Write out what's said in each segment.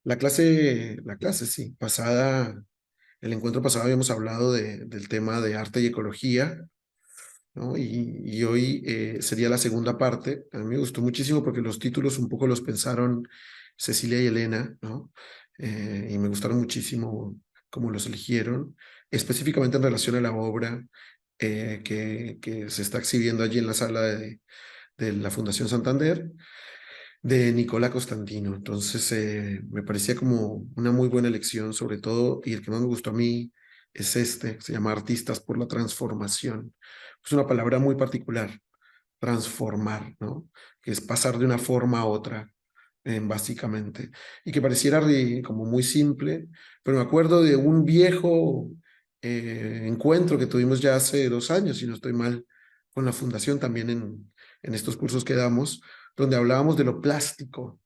La clase, sí, pasada, el encuentro pasado habíamos hablado del tema de arte y ecología, ¿no? Y hoy sería la segunda parte. A mí me gustó muchísimo porque los títulos un poco los pensaron Cecilia y Elena, ¿no? Y me gustaron muchísimo cómo los eligieron, específicamente en relación a la obra que se está exhibiendo allí en la sala de la Fundación Santander de Nicola Costantino. Entonces, me parecía como una muy buena elección, sobre todo, y el que más me gustó a mí es este, se llama Artistas por la Transformación. Es una palabra muy particular, transformar, ¿no? Que es pasar de una forma a otra, básicamente. Y que pareciera como muy simple, pero me acuerdo de un viejo encuentro que tuvimos ya hace 2 años, si no estoy mal, con la Fundación también en estos cursos que damos, donde hablábamos de lo plástico.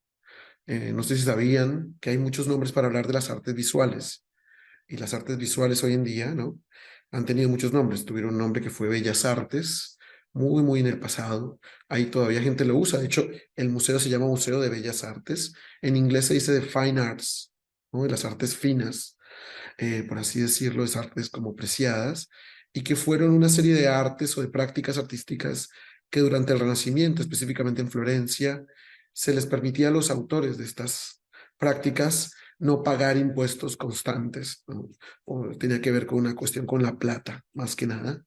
No sé si sabían que hay muchos nombres para hablar de las artes visuales. Y las artes visuales hoy en día, ¿no? Han tenido muchos nombres. Tuvieron un nombre que fue Bellas Artes, muy, muy en el pasado. Ahí todavía gente lo usa. De hecho, el museo se llama Museo de Bellas Artes. En inglés se dice de Fine Arts, ¿no? De las artes finas, por así decirlo, es artes como preciadas, y que fueron una serie de artes o de prácticas artísticas que durante el Renacimiento, específicamente en Florencia, se les permitía a los autores de estas prácticas no pagar impuestos constantes, ¿no? O tenía que ver con una cuestión con la plata, más que nada,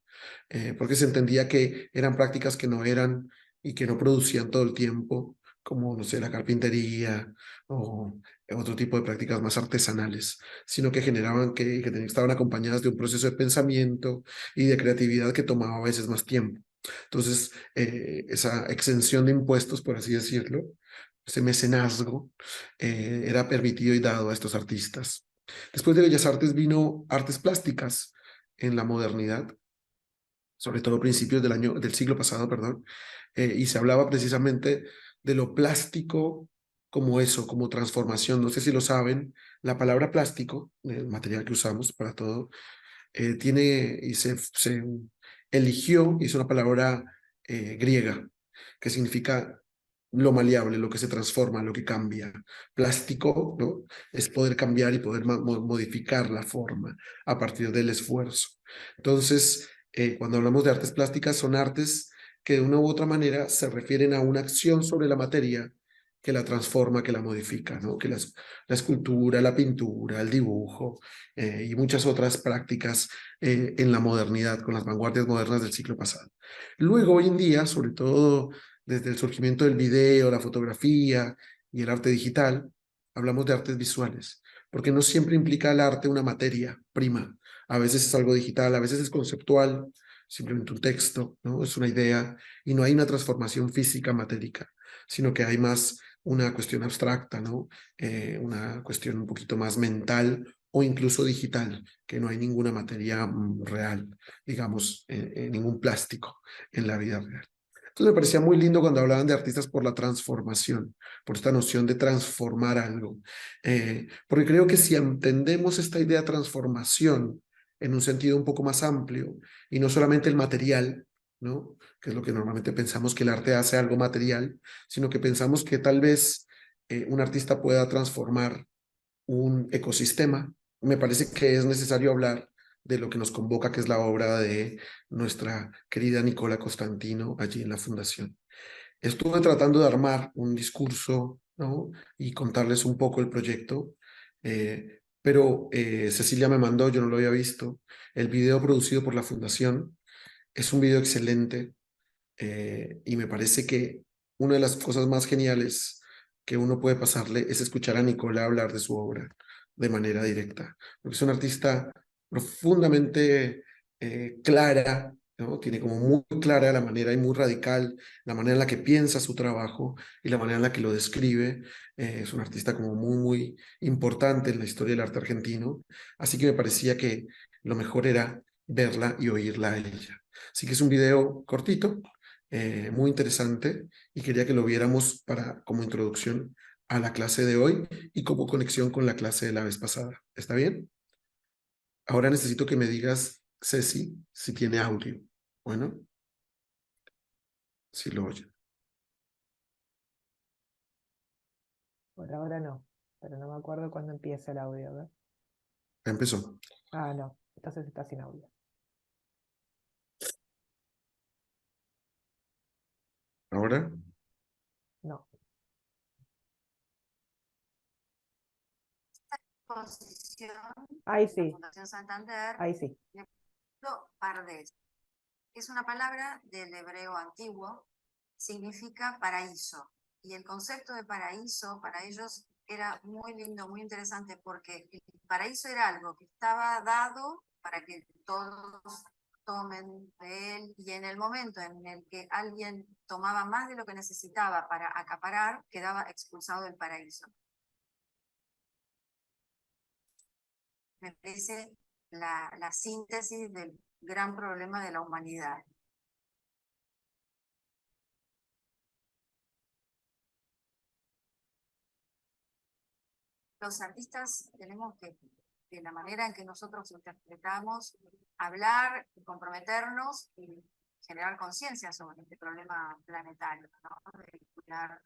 porque se entendía que eran prácticas que no eran y que no producían todo el tiempo, como, no sé, la carpintería o otro tipo de prácticas más artesanales, sino que generaban que estaban acompañadas de un proceso de pensamiento y de creatividad que tomaba a veces más tiempo. Entonces, esa exención de impuestos, por así decirlo, ese mecenazgo, era permitido y dado a estos artistas. Después de Bellas Artes vino artes plásticas en la modernidad, sobre todo a principios del siglo pasado, perdón, y se hablaba precisamente de lo plástico como eso, como transformación. No sé si lo saben, la palabra plástico, el material que usamos para todo, tiene y se eligió, y es una palabra griega, que significa lo maleable, lo que se transforma, lo que cambia. Plástico, ¿no? Es poder cambiar y poder modificar la forma a partir del esfuerzo. Entonces, cuando hablamos de artes plásticas, son artes que de una u otra manera se refieren a una acción sobre la materia que la transforma, que la modifica, ¿no? Que la escultura, la pintura, el dibujo y muchas otras prácticas en la modernidad, con las vanguardias modernas del siglo pasado. Luego, hoy en día, sobre todo desde el surgimiento del video, la fotografía y el arte digital, hablamos de artes visuales, porque no siempre implica el arte una materia prima. A veces es algo digital, a veces es conceptual, simplemente un texto, ¿no? Es una idea y no hay una transformación física matérica, sino que hay más una cuestión abstracta, ¿no? Una cuestión un poquito más mental o incluso digital, que no hay ninguna materia real, digamos, ningún plástico en la vida real. Entonces me parecía muy lindo cuando hablaban de artistas por la transformación, por esta noción de transformar algo. Porque creo que si entendemos esta idea de transformación en un sentido un poco más amplio y no solamente el material, ¿no? Que es lo que normalmente pensamos que el arte hace algo material, sino que pensamos que tal vez un artista pueda transformar un ecosistema. Me parece que es necesario hablar de lo que nos convoca, que es la obra de nuestra querida Nicola Costantino allí en la Fundación. Estuve tratando de armar un discurso, ¿no? Y contarles un poco el proyecto, pero Cecilia me mandó, yo no lo había visto, el video producido por la Fundación. Es un video excelente y me parece que una de las cosas más geniales que uno puede pasarle es escuchar a Nicola hablar de su obra de manera directa, porque es una artista profundamente clara, ¿no? Tiene como muy clara la manera y muy radical la manera en la que piensa su trabajo y la manera en la que lo describe. Es un artista como muy, muy importante en la historia del arte argentino, así que me parecía que lo mejor era verla y oírla a ella. Así que es un video cortito, muy interesante y quería que lo viéramos como introducción a la clase de hoy y como conexión con la clase de la vez pasada. ¿Está bien? Ahora necesito que me digas, Ceci, si tiene audio. Bueno, si lo oye. Por ahora no. pero no me acuerdo cuándo empieza el audio. ¿Ver? Ya empezó. Ah, no, entonces está sin audio. ¿Ahora? No. Exposición Ahí de la sí, Fundación Santander, ahí sí. Pardes. Es una palabra del hebreo antiguo, significa paraíso. Y el concepto de paraíso para ellos era muy lindo, muy interesante, porque el paraíso era algo que estaba dado para que todos tomen de él, y en el momento en el que alguien tomaba más de lo que necesitaba para acaparar, quedaba expulsado del paraíso. Me parece la síntesis del gran problema de la humanidad. Los artistas tenemos que, de la manera en que nosotros interpretamos, hablar, comprometernos y generar conciencia sobre este problema planetario, ¿no? De cuidar.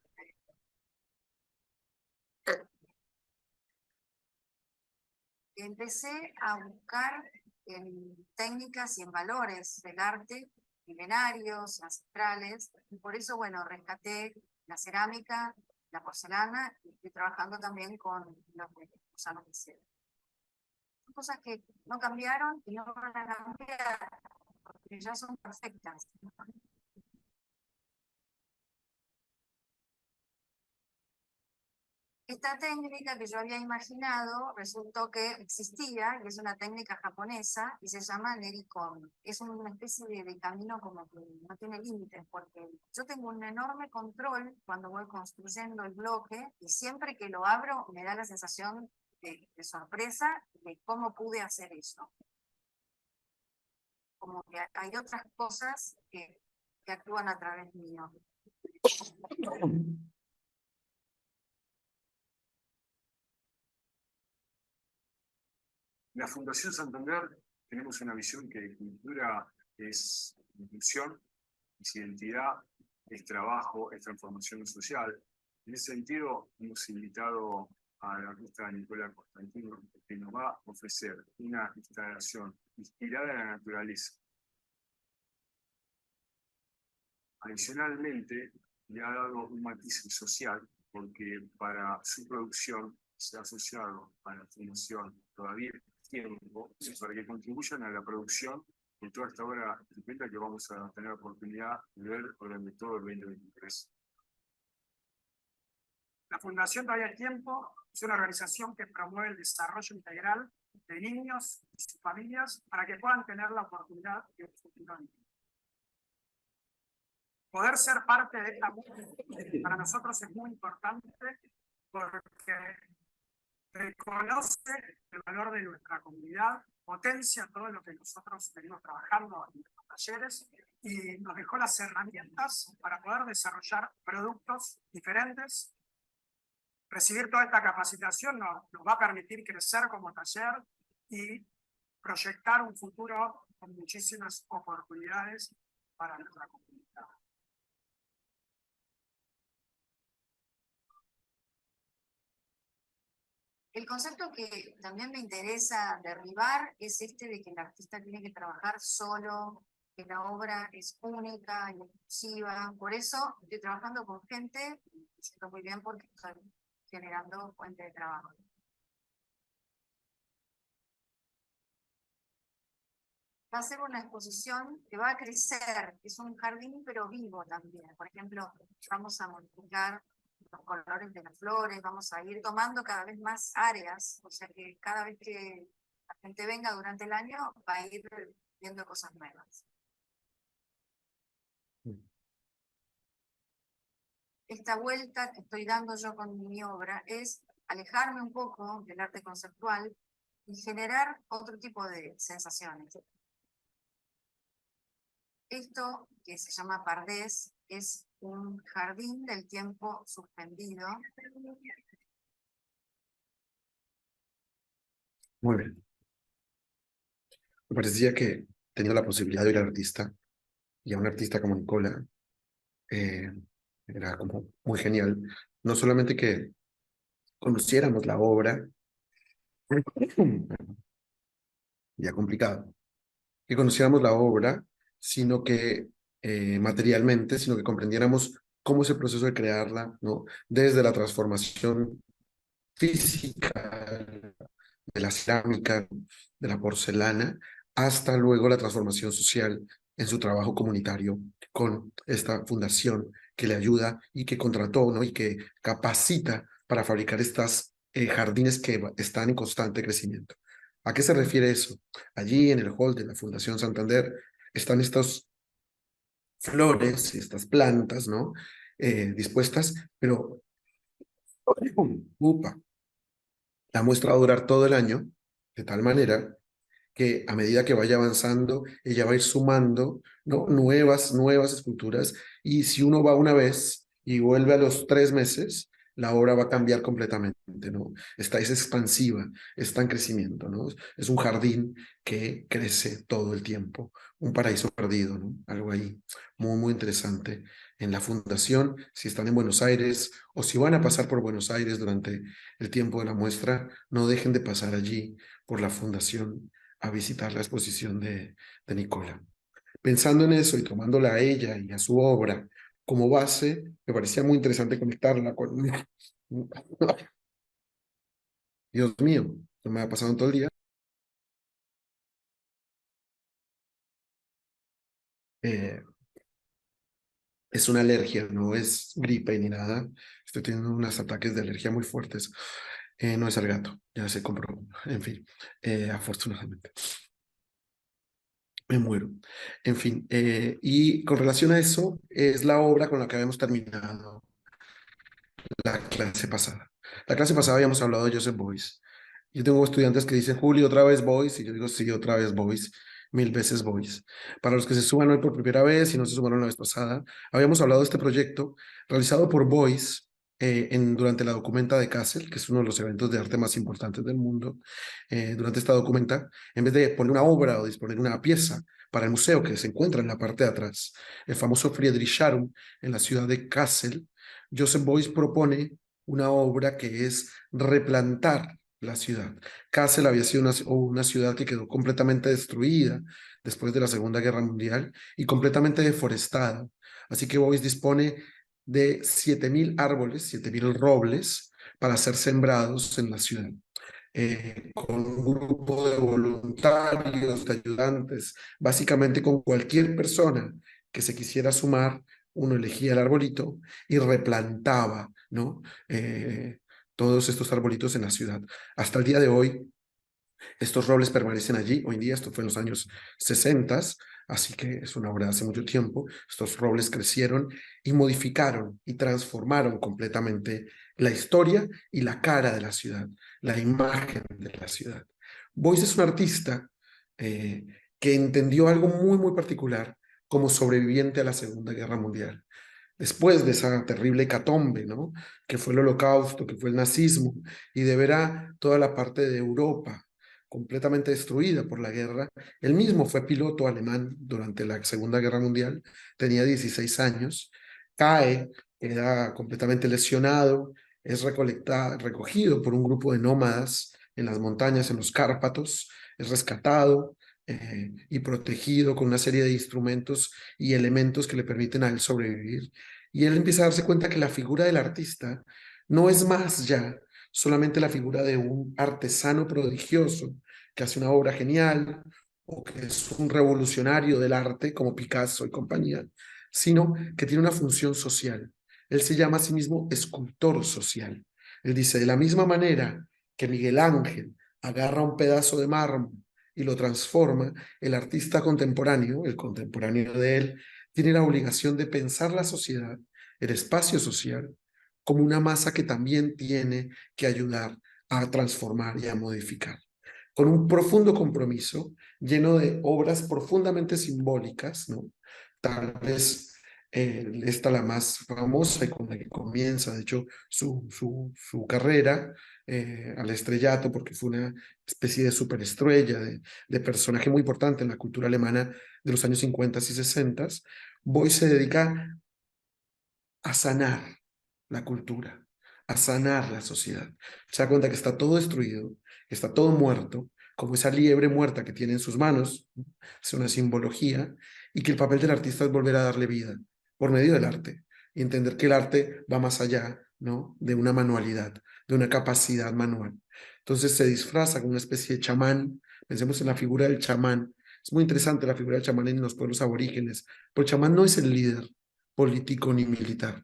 Empecé a buscar en técnicas y en valores del arte milenarios, ancestrales, y por eso, bueno, rescaté la cerámica, la porcelana, y estoy trabajando también con los gusanos de cera. Son cosas que no cambiaron y no van a cambiar, porque ya son perfectas. Esta técnica que yo había imaginado resultó que existía, y es una técnica japonesa, y se llama Nerikon. Es una especie de camino como que no tiene límites, porque yo tengo un enorme control cuando voy construyendo el bloque, y siempre que lo abro me da la sensación de sorpresa de cómo pude hacer eso. Como que hay otras cosas que actúan a través mío. En la Fundación Santander tenemos una visión que cultura es inclusión, es identidad, es trabajo, es transformación social. En ese sentido, hemos invitado a la artista Nicola Constantino, que nos va a ofrecer una instalación inspirada en la naturaleza. Adicionalmente, le ha dado un matiz social, porque para su producción se ha asociado a la fundación todavía tiempo, para que contribuyan a la producción de toda esta obra estupenda que vamos a tener la oportunidad de ver durante todo el 2023. La Fundación Todavía hay Tiempo es una organización que promueve el desarrollo integral de niños y sus familias para que puedan tener la oportunidad de un futuro digno. Poder ser parte de esta para nosotros es muy importante porque reconoce el valor de nuestra comunidad, potencia todo lo que nosotros venimos trabajando en nuestros talleres y nos dejó las herramientas para poder desarrollar productos diferentes. Recibir toda esta capacitación nos va a permitir crecer como taller y proyectar un futuro con muchísimas oportunidades para nuestra comunidad. El concepto que también me interesa derribar es este de que el artista tiene que trabajar solo, que la obra es única y exclusiva. Por eso estoy trabajando con gente, y me siento muy bien porque estoy generando fuente de trabajo. Va a ser una exposición que va a crecer, es un jardín pero vivo también. Por ejemplo, vamos a modificar los colores de las flores, vamos a ir tomando cada vez más áreas, o sea que cada vez que la gente venga durante el año va a ir viendo cosas nuevas. Esta vuelta que estoy dando yo con mi obra es alejarme un poco del arte conceptual y generar otro tipo de sensaciones. Esto, que se llama Pardes, es un jardín del tiempo suspendido. Muy bien. Me parecía que teniendo la posibilidad de ir al artista y a un artista como Nicola, era como muy genial. No solamente que conociéramos la obra, ya complicado, que conociéramos la obra, sino que materialmente, sino que comprendiéramos cómo es el proceso de crearla, ¿no? Desde la transformación física de la cerámica, de la porcelana, hasta luego la transformación social en su trabajo comunitario con esta fundación que le ayuda y que contrató, ¿no? Y que capacita para fabricar estas jardines que están en constante crecimiento. ¿A qué se refiere eso? Allí en el hall de la Fundación Santander están estas flores, estas plantas, ¿no? Dispuestas, pero upa, la muestra va a durar todo el año, de tal manera que a medida que vaya avanzando, ella va a ir sumando, ¿no? nuevas esculturas, y si uno va una vez y vuelve a los 3 meses, la obra va a cambiar completamente, ¿no? Es expansiva, está en crecimiento, ¿no? Es un jardín que crece todo el tiempo, un paraíso perdido, ¿no? Algo ahí muy interesante. En la fundación, si están en Buenos Aires o si van a pasar por Buenos Aires durante el tiempo de la muestra, no dejen de pasar allí por la fundación a visitar la exposición de Nicola. Pensando en eso y tomándola a ella y a su obra como base, me parecía muy interesante conectarla con... Dios mío, no me ha pasado en todo el día. Es una alergia, no es gripe ni nada. Estoy teniendo unos ataques de alergia muy fuertes. No es al gato, ya se comprobó. En fin, afortunadamente. Me muero. En fin, y con relación a eso, es la obra con la que habíamos terminado la clase pasada. La clase pasada habíamos hablado de Joseph Beuys. Yo tengo estudiantes que dicen, Julio, otra vez Beuys, y yo digo, sí, otra vez Beuys, 1000 veces Beuys. Para los que se suban hoy por primera vez y no se sumaron la vez pasada, habíamos hablado de este proyecto realizado por Beuys durante la Documenta de Kassel, que es uno de los eventos de arte más importantes del mundo. Durante esta Documenta, en vez de poner una obra o disponer una pieza para el museo que se encuentra en la parte de atrás, el famoso Friedrichshain en la ciudad de Kassel, Joseph Beuys propone una obra que es replantar la ciudad. Kassel había sido una ciudad que quedó completamente destruida después de la Segunda Guerra Mundial y completamente deforestada. Así que Beuys dispone de 7.000 árboles, 7.000 robles para ser sembrados en la ciudad. Con un grupo de voluntarios, de ayudantes, básicamente con cualquier persona que se quisiera sumar, uno elegía el arbolito y replantaba, ¿no? Todos estos arbolitos en la ciudad. Hasta el día de hoy, estos robles permanecen allí. Hoy en día, esto fue en los años 60, así que es una obra de hace mucho tiempo. Estos robles crecieron y modificaron y transformaron completamente la historia y la cara de la ciudad, la imagen de la ciudad. Beuys es un artista que entendió algo muy particular como sobreviviente a la Segunda Guerra Mundial. Después de esa terrible hecatombe, ¿no? Que fue el Holocausto, que fue el nazismo, y de ver a toda la parte de Europa completamente destruida por la guerra. Él mismo fue piloto alemán durante la Segunda Guerra Mundial, tenía 16 años, cae, queda completamente lesionado, es recogido por un grupo de nómadas en las montañas, en los Cárpatos, es rescatado y protegido con una serie de instrumentos y elementos que le permiten a él sobrevivir. Y él empieza a darse cuenta que la figura del artista no es más ya solamente la figura de un artesano prodigioso que hace una obra genial o que es un revolucionario del arte como Picasso y compañía, sino que tiene una función social. Él se llama a sí mismo escultor social. Él dice, de la misma manera que Miguel Ángel agarra un pedazo de mármol y lo transforma, el artista contemporáneo, el contemporáneo de él, tiene la obligación de pensar la sociedad, el espacio social, como una masa que también tiene que ayudar a transformar y a modificar. Con un profundo compromiso, lleno de obras profundamente simbólicas, ¿no? Tal vez esta la más famosa y con la que comienza, de hecho, su carrera al estrellato, porque fue una especie de superestrella, de personaje muy importante en la cultura alemana de los años 50 y 60. Beuys se dedica a sanar la cultura, a sanar la sociedad. Se da cuenta que está todo destruido, que está todo muerto, como esa liebre muerta que tiene en sus manos, es una simbología, y que el papel del artista es volver a darle vida por medio del arte, y entender que el arte va más allá, ¿no?, de una manualidad, de una capacidad manual. Entonces se disfraza con una especie de chamán. Pensemos en la figura del chamán. Es muy interesante la figura del chamán en los pueblos aborígenes, pero el chamán no es el líder político ni militar,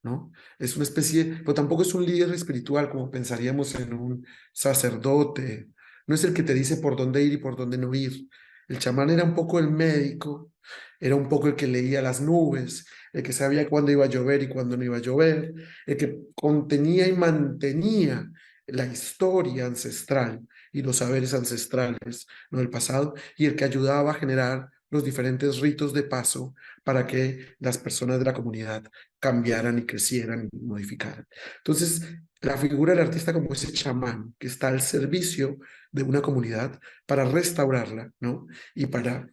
¿no? Es una especie, pero tampoco es un líder espiritual como pensaríamos en un sacerdote. No es el que te dice por dónde ir y por dónde no ir. El chamán era un poco el médico, era un poco el que leía las nubes, el que sabía cuándo iba a llover y cuándo no iba a llover, el que contenía y mantenía la historia ancestral y los saberes ancestrales, ¿no?, del pasado, y el que ayudaba a generar los diferentes ritos de paso para que las personas de la comunidad cambiaran y crecieran y modificaran. Entonces, la figura del artista como ese chamán que está al servicio de una comunidad para restaurarla, ¿no?, y para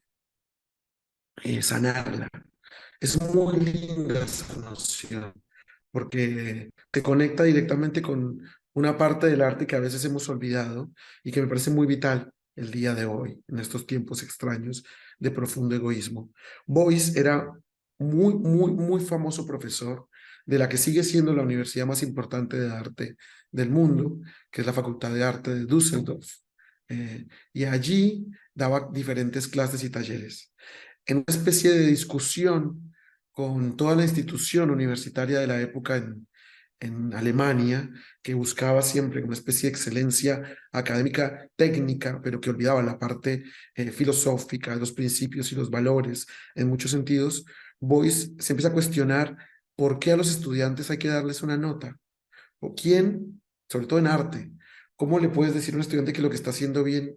sanarla. Es muy linda esa noción, porque te conecta directamente con una parte del arte que a veces hemos olvidado y que me parece muy vital el día de hoy, en estos tiempos extraños de profundo egoísmo. Beuys era muy famoso profesor de la que sigue siendo la universidad más importante de arte del mundo, que es la Facultad de Arte de Düsseldorf. Y allí daba diferentes clases y talleres en una especie de discusión con toda la institución universitaria de la época en Alemania, que buscaba siempre una especie de excelencia académica técnica, pero que olvidaba la parte filosófica, los principios y los valores en muchos sentidos. Beuys se empieza a cuestionar por qué a los estudiantes hay que darles una nota, o quién, sobre todo en arte, cómo le puedes decir a un estudiante que lo que está haciendo bien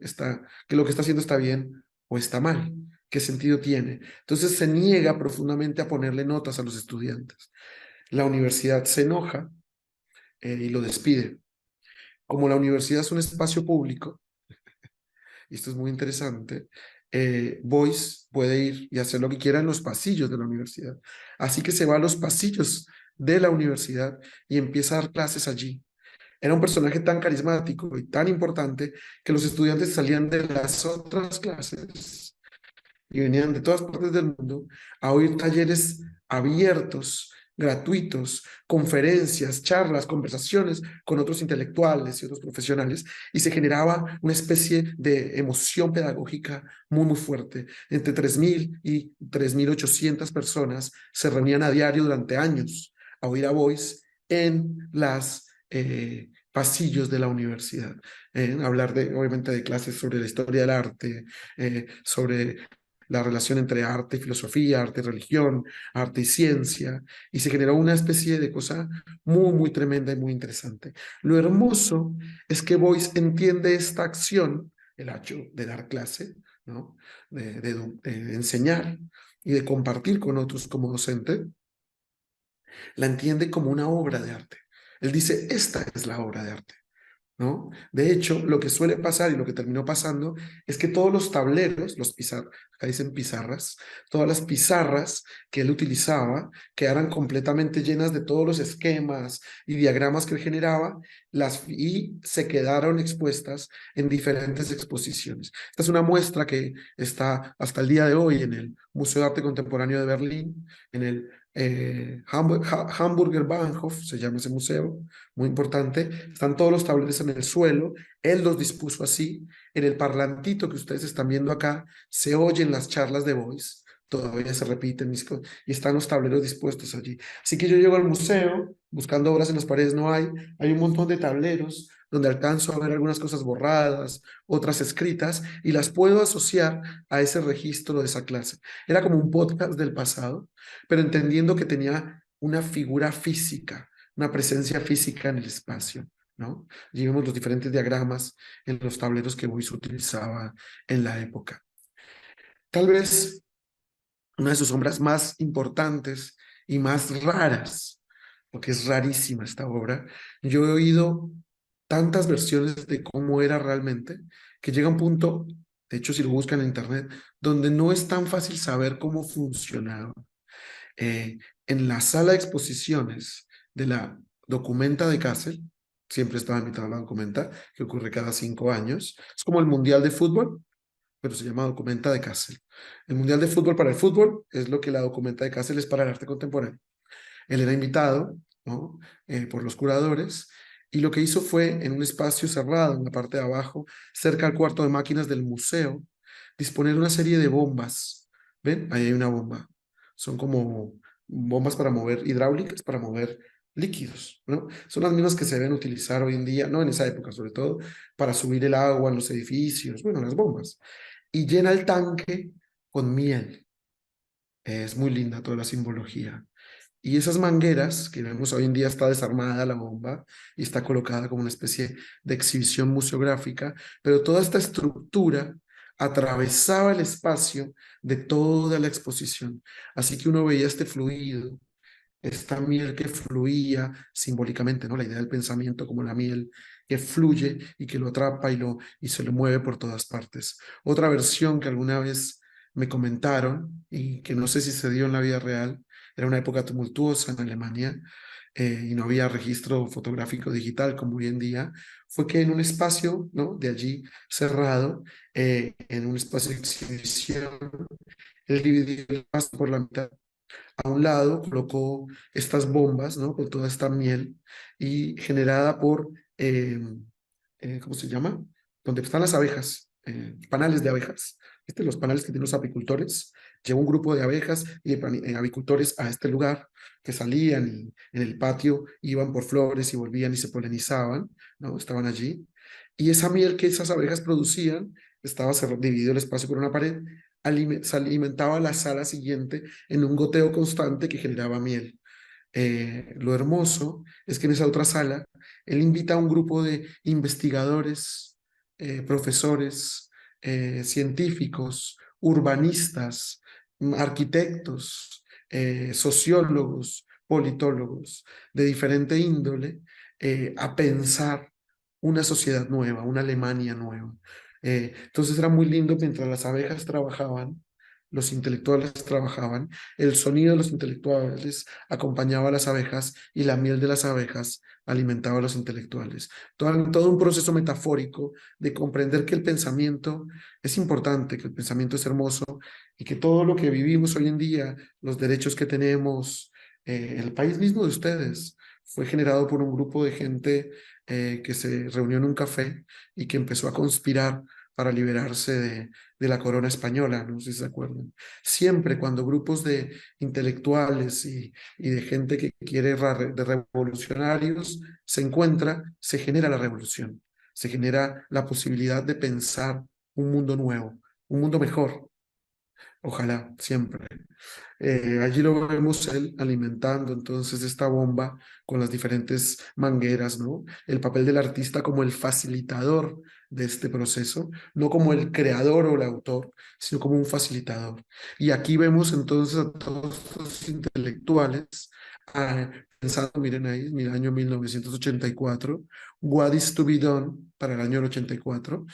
que lo que está haciendo está bien o está mal. ¿Qué sentido tiene? Entonces se niega profundamente a ponerle notas a los estudiantes. La universidad se enoja y lo despide. Como la universidad es un espacio público, y esto es muy interesante, Beuys puede ir y hacer lo que quiera en los pasillos de la universidad. Así que se va a los pasillos de la universidad y empieza a dar clases allí. Era un personaje tan carismático y tan importante que los estudiantes salían de las otras clases y venían de todas partes del mundo a oír talleres abiertos, gratuitos, conferencias, charlas, conversaciones con otros intelectuales y otros profesionales, y se generaba una especie de emoción pedagógica muy fuerte. Entre 3.000 y 3.800 personas se reunían a diario durante años a oír a Beuys en las pasillos de la universidad, hablar obviamente de clases sobre la historia del arte, sobre la relación entre arte y filosofía, arte y religión, arte y ciencia, y se generó una especie de cosa muy tremenda y muy interesante. Lo hermoso es que Beuys entiende esta acción, el hecho de dar clase, ¿no?, de enseñar y de compartir con otros como docente, la entiende como una obra de arte. Él dice, esta es la obra de arte, ¿no? De hecho, lo que suele pasar y lo que terminó pasando es que todos los tableros, acá dicen pizarras, todas las pizarras que él utilizaba quedaran completamente llenas de todos los esquemas y diagramas que él generaba y se quedaron expuestas en diferentes exposiciones. Esta es una muestra que está hasta el día de hoy en el Museo de Arte Contemporáneo de Berlín, en el Hamburger Bahnhof, se llama ese museo, muy importante. Están todos los tableros en el suelo, él los dispuso así. En el parlantito que ustedes están viendo acá, se oyen las charlas de Beuys, todavía se repiten y están los tableros dispuestos allí. Así que yo llego al museo, buscando obras en las paredes no hay un montón de tableros donde alcanzo a ver algunas cosas borradas, otras escritas, y las puedo asociar a ese registro de esa clase. Era como un podcast del pasado, pero entendiendo que tenía una figura física, una presencia física en el espacio, ¿no? Y vemos los diferentes diagramas en los tableros que Beuys utilizaba en la época. Tal vez una de sus obras más importantes y más raras, porque es rarísima esta obra, yo he oído tantas versiones de cómo era realmente, que llega un punto, de hecho si lo buscan en internet, donde no es tan fácil saber cómo funcionaba. En la sala de exposiciones de la Documenta de Kassel, siempre estaba invitado a la Documenta, que ocurre cada 5 años. Es como el Mundial de Fútbol, pero se llama Documenta de Kassel. El Mundial de Fútbol para el fútbol es lo que la Documenta de Kassel es para el arte contemporáneo. Él era invitado, ¿no? Por los curadores, y lo que hizo fue, en un espacio cerrado, en la parte de abajo, cerca al cuarto de máquinas del museo, disponer una serie de bombas. ¿Ven? Ahí hay una bomba. Son como bombas para mover, hidráulicas, para mover líquidos, ¿no? Son las mismas que se deben utilizar hoy en día, no en esa época sobre todo, para subir el agua en los edificios, bueno, las bombas. Y llena el tanque con miel. Es muy linda toda la simbología. Y esas mangueras que vemos hoy en día, está desarmada la bomba y está colocada como una especie de exhibición museográfica, pero toda esta estructura atravesaba el espacio de toda la exposición. Así que uno veía este fluido, esta miel que fluía simbólicamente, ¿no? La idea del pensamiento como la miel que fluye y que lo atrapa y se lo mueve por todas partes. Otra versión que alguna vez me comentaron y que no sé si se dio en la vida real, era una época tumultuosa en Alemania, y no había registro fotográfico digital como hoy en día, fue que en un espacio, ¿no?, de allí cerrado, en un espacio de exhibición, él dividió el espacio por la mitad. A un lado colocó estas bombas, ¿no?, con toda esta miel y generada por, ¿cómo se llama? Donde están las abejas, panales de abejas. Los panales que tienen los apicultores. Llevó un grupo de abejas y de apicultores a este lugar, que salían y en el patio iban por flores y volvían y se polinizaban, ¿no? Estaban allí. Y esa miel que esas abejas producían, estaba dividido el espacio por una pared, se alimentaba la sala siguiente en un goteo constante que generaba miel. Lo hermoso es que en esa otra sala él invita a un grupo de investigadores, profesores, científicos, urbanistas, arquitectos, sociólogos, politólogos de diferente índole, a pensar una sociedad nueva, una Alemania nueva. Entonces era muy lindo mientras las abejas trabajaban, los intelectuales trabajaban, el sonido de los intelectuales acompañaba a las abejas y la miel de las abejas alimentaba a los intelectuales. Todo un proceso metafórico de comprender que el pensamiento es importante, que el pensamiento es hermoso y que todo lo que vivimos hoy en día, los derechos que tenemos, el país mismo de ustedes, fue generado por un grupo de gente que se reunió en un café y que empezó a conspirar para liberarse de la corona española, no sé si se acuerdan. Siempre cuando grupos de intelectuales y de gente que quiere, de revolucionarios, se encuentra, se genera la revolución, se genera la posibilidad de pensar un mundo nuevo, un mundo mejor. Ojalá, siempre. Allí lo vemos él alimentando entonces esta bomba con las diferentes mangueras, ¿no? El papel del artista como el facilitador de este proceso, no como el creador o el autor, sino como un facilitador. Y aquí vemos entonces a todos los intelectuales pensando, miren ahí, en el año 1984, What is to be done para el año 84,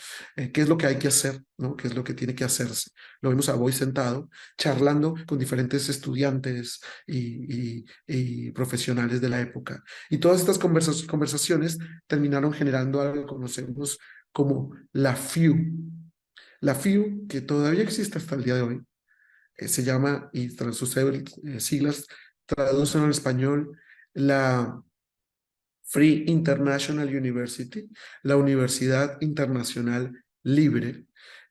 qué es lo que hay que hacer, ¿no? ¿Qué es lo que tiene que hacerse? Lo vemos a Boy sentado, charlando con diferentes estudiantes y profesionales de la época. Y todas estas conversaciones terminaron generando algo que conocemos como la FIU. La FIU, que todavía existe hasta el día de hoy, se llama, y sus siglas traducen al español, la Free International University, la Universidad Internacional Libre.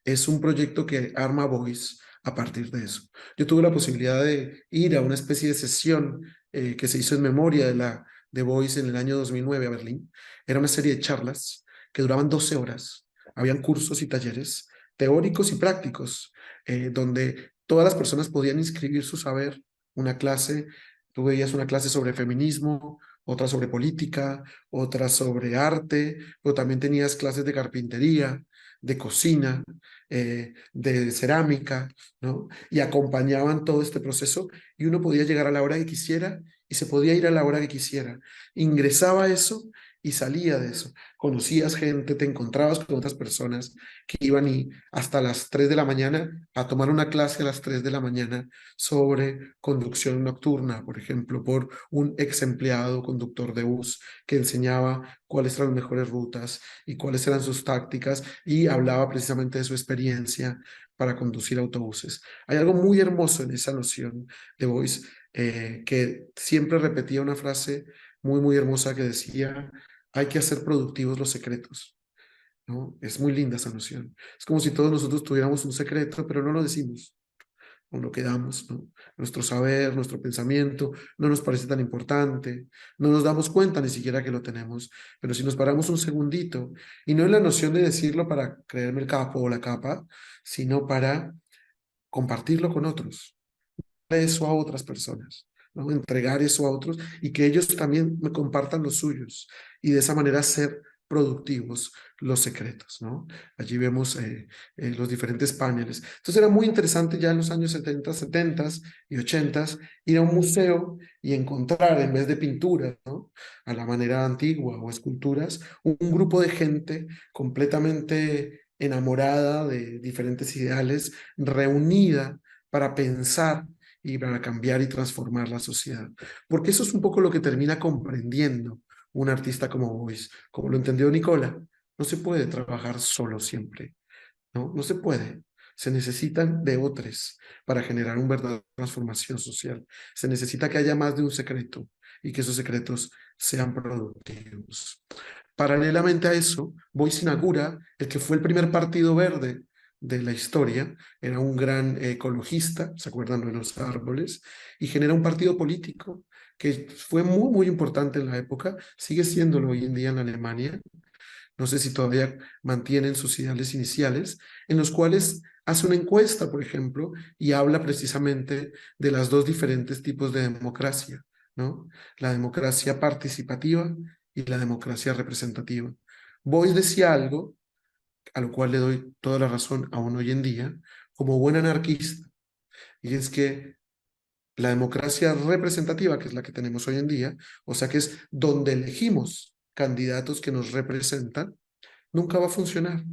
Es un proyecto que arma Voice a partir de eso. Yo tuve la posibilidad de ir a una especie de sesión que se hizo en memoria de Voice en el año 2009 a Berlín. Era una serie de charlas que duraban 12 horas. Habían cursos y talleres teóricos y prácticos, donde todas las personas podían inscribir su saber. Una clase, tú veías una clase sobre feminismo, otra sobre política, otra sobre arte, pero también tenías clases de carpintería, de cocina, de cerámica, ¿no? Y acompañaban todo este proceso y uno podía llegar a la hora que quisiera y se podía ir a la hora que quisiera. Ingresaba a eso y salía de eso. Conocías gente, te encontrabas con otras personas que iban y hasta las 3 de la mañana a tomar una clase a las 3 de la mañana sobre conducción nocturna, por ejemplo, por un ex empleado conductor de bus que enseñaba cuáles eran las mejores rutas y cuáles eran sus tácticas y hablaba precisamente de su experiencia para conducir autobuses. Hay algo muy hermoso en esa noción de Boyce, que siempre repetía una frase muy hermosa que decía: hay que hacer productivos los secretos, ¿no? Es muy linda esa noción. Es como si todos nosotros tuviéramos un secreto, pero no lo decimos, o lo quedamos, ¿no? Nuestro saber, nuestro pensamiento no nos parece tan importante, no nos damos cuenta ni siquiera que lo tenemos, pero si nos paramos un segundito, y no es la noción de decirlo para creerme el capo o la capa, sino para compartirlo con otros, eso a otras personas, ¿no? Entregar eso a otros y que ellos también me compartan los suyos y de esa manera ser productivos los secretos, ¿no? Allí vemos los diferentes paneles. Entonces era muy interesante ya en los años 70, 70 y 80 ir a un museo y encontrar, en vez de pinturas, ¿no?, a la manera antigua o esculturas, un grupo de gente completamente enamorada de diferentes ideales, reunida para pensar y para cambiar y transformar la sociedad. Porque eso es un poco lo que termina comprendiendo un artista como Boyce, como lo entendió Nicola. No se puede trabajar solo siempre, ¿no? No se puede. Se necesitan de otros para generar una verdadera transformación social. Se necesita que haya más de un secreto y que esos secretos sean productivos. Paralelamente a eso, Boyce inaugura el que fue el primer partido verde de la historia. Era un gran ecologista, ¿se acuerdan de los árboles? Y genera un partido político que fue muy importante en la época, sigue siéndolo hoy en día en Alemania. No sé si todavía mantienen sus ideales iniciales, en los cuales hace una encuesta, por ejemplo, y habla precisamente de las dos diferentes tipos de democracia, ¿no? La democracia participativa y la democracia representativa. Boyce decía algo, a lo cual le doy toda la razón aún hoy en día, como buen anarquista, y es que la democracia representativa, que es la que tenemos hoy en día, o sea que es donde elegimos candidatos que nos representan, nunca va a funcionar,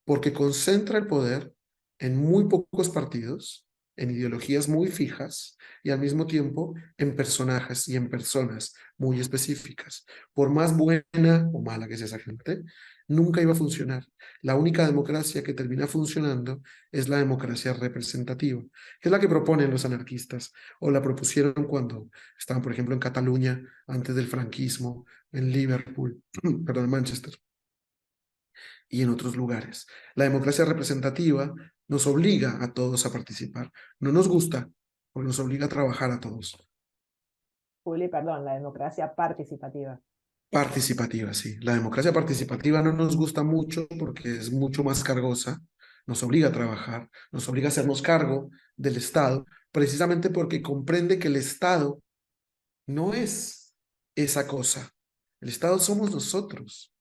porque concentra el poder en muy pocos partidos, en ideologías muy fijas y al mismo tiempo en personajes y en personas muy específicas. Por más buena o mala que sea esa gente, nunca iba a funcionar. La única democracia que termina funcionando es la democracia representativa, que es la que proponen los anarquistas, o la propusieron cuando estaban, por ejemplo, en Cataluña, antes del franquismo, en Liverpool, perdón, en Manchester, y en otros lugares. La democracia representativa nos obliga a todos a participar. No nos gusta, pero nos obliga a trabajar a todos. Juli, perdón, la democracia participativa. Participativa, sí. La democracia participativa no nos gusta mucho porque es mucho más cargosa, nos obliga a trabajar, nos obliga a hacernos cargo del Estado, precisamente porque comprende que el Estado no es esa cosa. El Estado somos nosotros.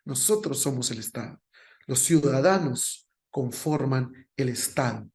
Nosotros somos el Estado. Los ciudadanos conforman el Estado.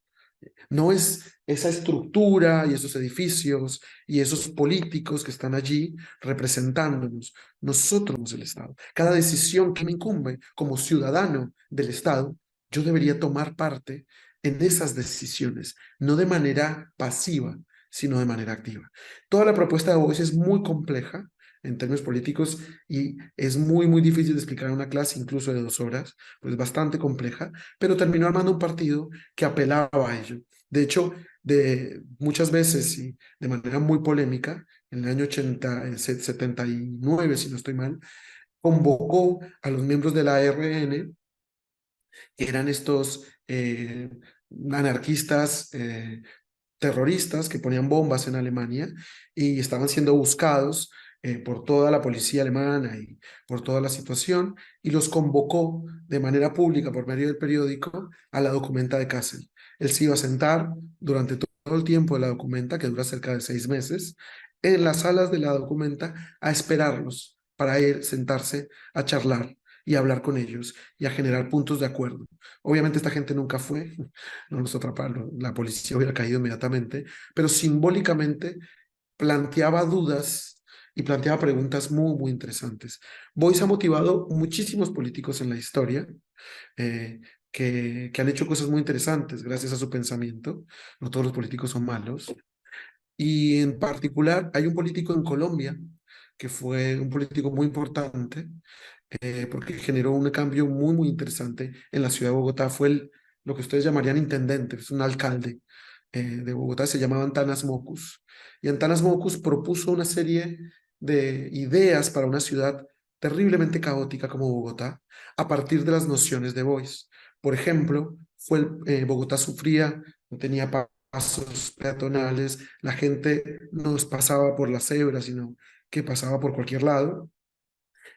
No es esa estructura y esos edificios y esos políticos que están allí representándonos. Nosotros somos el Estado. Cada decisión que me incumbe como ciudadano del Estado, yo debería tomar parte en esas decisiones, no de manera pasiva, sino de manera activa. Toda la propuesta de Boyce es muy compleja en términos políticos y es muy difícil de explicar en una clase, incluso de 2 horas, pues es bastante compleja, pero terminó armando un partido que apelaba a ello. De hecho, muchas veces y de manera muy polémica, en el año 79, si no estoy mal, convocó a los miembros de la RN, que eran estos anarquistas terroristas que ponían bombas en Alemania y estaban siendo buscados por toda la policía alemana y por toda la situación, y los convocó de manera pública por medio del periódico a la documenta de Kassel. Él se iba a sentar durante todo el tiempo de la documenta, que dura cerca de 6 meses, en las salas de la documenta a esperarlos para él sentarse a charlar y a hablar con ellos y a generar puntos de acuerdo. Obviamente esta gente nunca fue, no los atraparon, la policía hubiera caído inmediatamente, pero simbólicamente planteaba dudas y planteaba preguntas muy, muy interesantes. Boyce ha motivado muchísimos políticos en la historia, que han hecho cosas muy interesantes gracias a su pensamiento. No todos los políticos son malos. Y en particular hay un político en Colombia que fue un político muy importante, porque generó un cambio muy, muy interesante en la ciudad de Bogotá. Fue lo que ustedes llamarían intendente, es un alcalde de Bogotá, se llamaba Antanas Mocus. Y Antanas Mocus propuso una serie de ideas para una ciudad terriblemente caótica como Bogotá, a partir de las nociones de Boyce. Por ejemplo, Bogotá sufría, no tenía pasos peatonales, la gente no pasaba por la cebra, sino que pasaba por cualquier lado,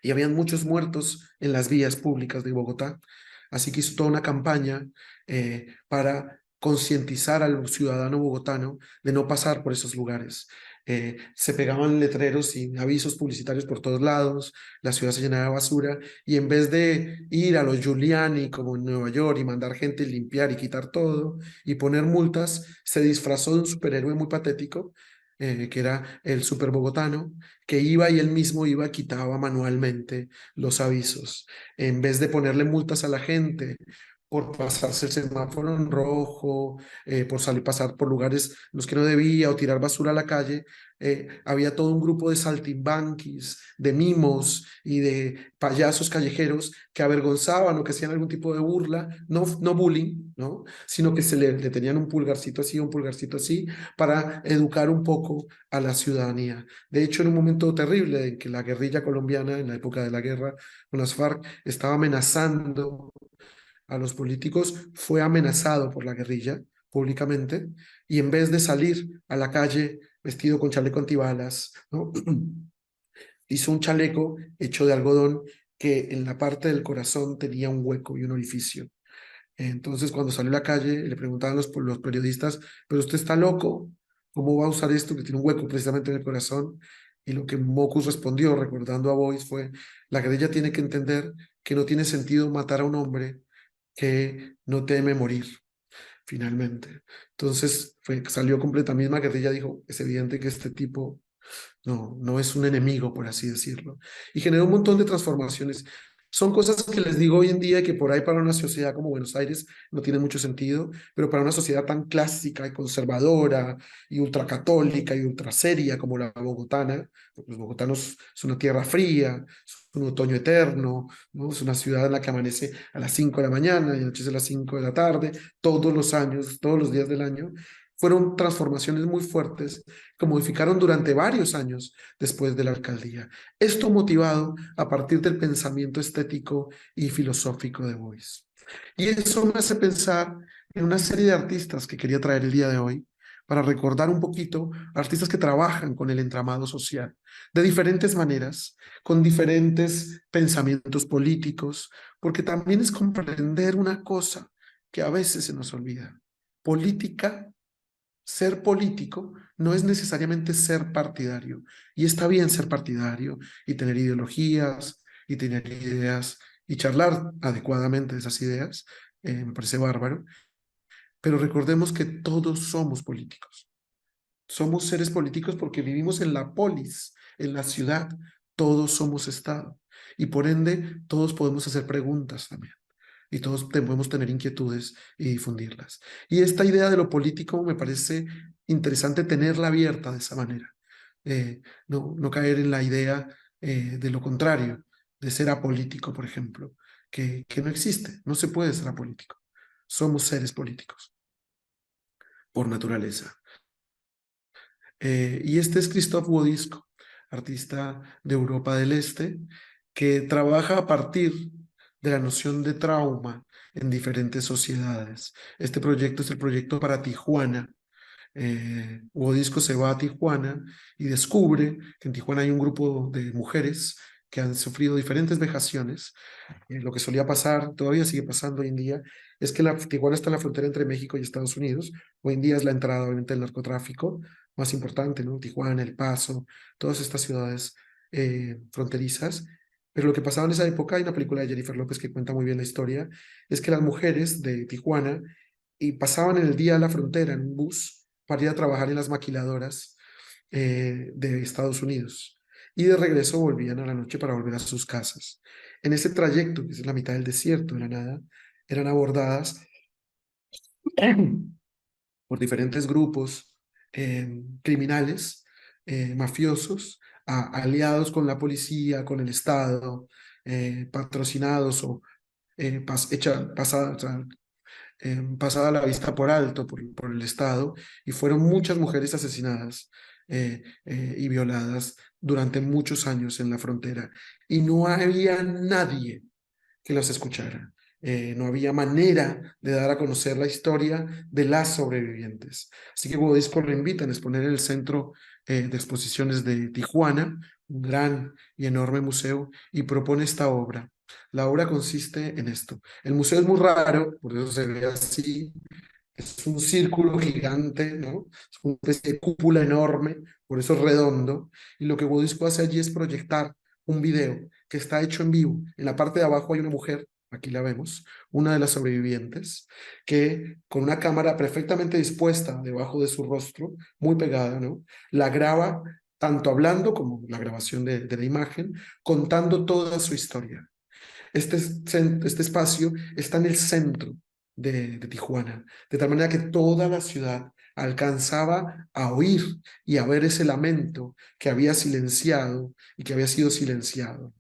y habían muchos muertos en las vías públicas de Bogotá. Así que hizo toda una campaña para concientizar al ciudadano bogotano de no pasar por esos lugares. Se pegaban letreros y avisos publicitarios por todos lados, la ciudad se llenaba de basura, y en vez de ir a los Giuliani como en Nueva York y mandar gente a limpiar y quitar todo y poner multas, se disfrazó de un superhéroe muy patético, que era el super bogotano, que iba y él mismo iba, quitaba manualmente los avisos. En vez de ponerle multas a la gente por pasarse el semáforo en rojo, por salir pasar por lugares en los que no debía o tirar basura a la calle, había todo un grupo de saltimbanquis, de mimos y de payasos callejeros que avergonzaban o que hacían algún tipo de burla, no bullying, ¿no? Sino que le tenían un pulgarcito así, para educar un poco a la ciudadanía. De hecho, en un momento terrible en que la guerrilla colombiana, en la época de la guerra con las FARC, estaba amenazando a los políticos, fue amenazado por la guerrilla públicamente, y en vez de salir a la calle vestido con chaleco antibalas, ¿no? hizo un chaleco hecho de algodón que en la parte del corazón tenía un hueco y un orificio. Entonces, cuando salió a la calle, le preguntaban los periodistas, ¿pero usted está loco? ¿Cómo va a usar esto que tiene un hueco precisamente en el corazón? Y lo que Mocus respondió, recordando a Boyce, fue: la guerrilla tiene que entender que no tiene sentido matar a un hombre que no teme morir, finalmente. Entonces, salió completa. La misma guerrilla dijo: es evidente que este tipo no es un enemigo, por así decirlo. Y generó un montón de transformaciones. Son cosas que les digo hoy en día que por ahí para una sociedad como Buenos Aires no tiene mucho sentido, pero para una sociedad tan clásica y conservadora y ultracatólica y ultraseria como la bogotana, porque los bogotanos es una tierra fría, es un otoño eterno, ¿no? Es una ciudad en la que amanece a las 5 de la mañana y anochece a las 5 de la tarde, todos los años, todos los días del año. Fueron transformaciones muy fuertes que modificaron durante varios años después de la alcaldía. Esto motivado a partir del pensamiento estético y filosófico de Boyce. Y eso me hace pensar en una serie de artistas que quería traer el día de hoy para recordar un poquito artistas que trabajan con el entramado social de diferentes maneras, con diferentes pensamientos políticos, porque también es comprender una cosa que a veces se nos olvida. Ser político no es necesariamente ser partidario. Y está bien ser partidario y tener ideologías y tener ideas y charlar adecuadamente de esas ideas. Me parece bárbaro. Pero recordemos que todos somos políticos. Somos seres políticos porque vivimos en la polis, en la ciudad. Todos somos Estado. Y por ende, todos podemos hacer preguntas también. Y todos podemos tener inquietudes y difundirlas. Y esta idea de lo político me parece interesante tenerla abierta de esa manera. No caer en la idea de lo contrario, de ser apolítico, por ejemplo, que no existe, no se puede ser apolítico. Somos seres políticos, por naturaleza. Y este es Christophe Wodisco, artista de Europa del Este, que trabaja a partir de la noción de trauma en diferentes sociedades. Este proyecto es el proyecto para Tijuana. Wodisco se va a Tijuana y descubre que en Tijuana hay un grupo de mujeres que han sufrido diferentes vejaciones. Lo que solía pasar, todavía sigue pasando hoy en día, es que Tijuana está en la frontera entre México y Estados Unidos. Hoy en día es la entrada, obviamente, del narcotráfico más importante, ¿no? Tijuana, El Paso, todas estas ciudades fronterizas. Pero lo que pasaba en esa época, hay una película de Jennifer López que cuenta muy bien la historia, es que las mujeres de Tijuana pasaban el día a la frontera en un bus para ir a trabajar en las maquiladoras de Estados Unidos. y de regreso volvían a la noche para volver a sus casas. En ese trayecto, que es la mitad del desierto, de la nada, eran abordadas por diferentes grupos criminales, mafiosos, aliados con la policía, con el Estado, patrocinados o pasada, o sea, pasada la vista por alto por el Estado, y fueron muchas mujeres asesinadas y violadas durante muchos años en la frontera, y no había nadie que los escuchara. No había manera de dar a conocer la historia de las sobrevivientes. Así que Bodisco lo invitan a exponer en el Centro de Exposiciones de Tijuana, un gran y enorme museo, y propone esta obra. La obra consiste en esto. El museo es muy raro, por eso se ve así. Es un círculo gigante, ¿no? Es una especie de cúpula enorme, por eso es redondo. Y lo que Bodisco hace allí es proyectar un video que está hecho en vivo. En la parte de abajo hay una mujer, aquí la vemos, una de las sobrevivientes, que con una cámara perfectamente dispuesta debajo de su rostro, muy pegada, ¿no? La graba tanto hablando como la grabación de la imagen, contando toda su historia. Este espacio está en el centro de Tijuana, de tal manera que toda la ciudad alcanzaba a oír y a ver ese lamento que había silenciado y que había sido silenciado.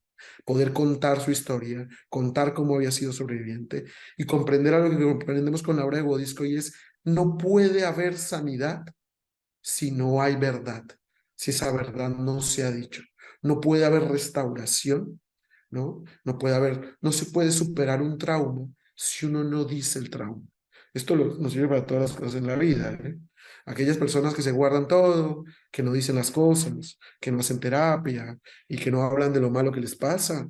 Poder contar su historia, contar cómo había sido sobreviviente y comprender algo que comprendemos con la obra de Bodisco, y es: no puede haber sanidad si no hay verdad, si esa verdad no se ha dicho. No puede haber restauración, ¿no? No se puede superar un trauma si uno no dice el trauma. Esto nos sirve para todas las cosas en la vida, ¿eh? Aquellas personas que se guardan todo, que no dicen las cosas, que no hacen terapia y que no hablan de lo malo que les pasa,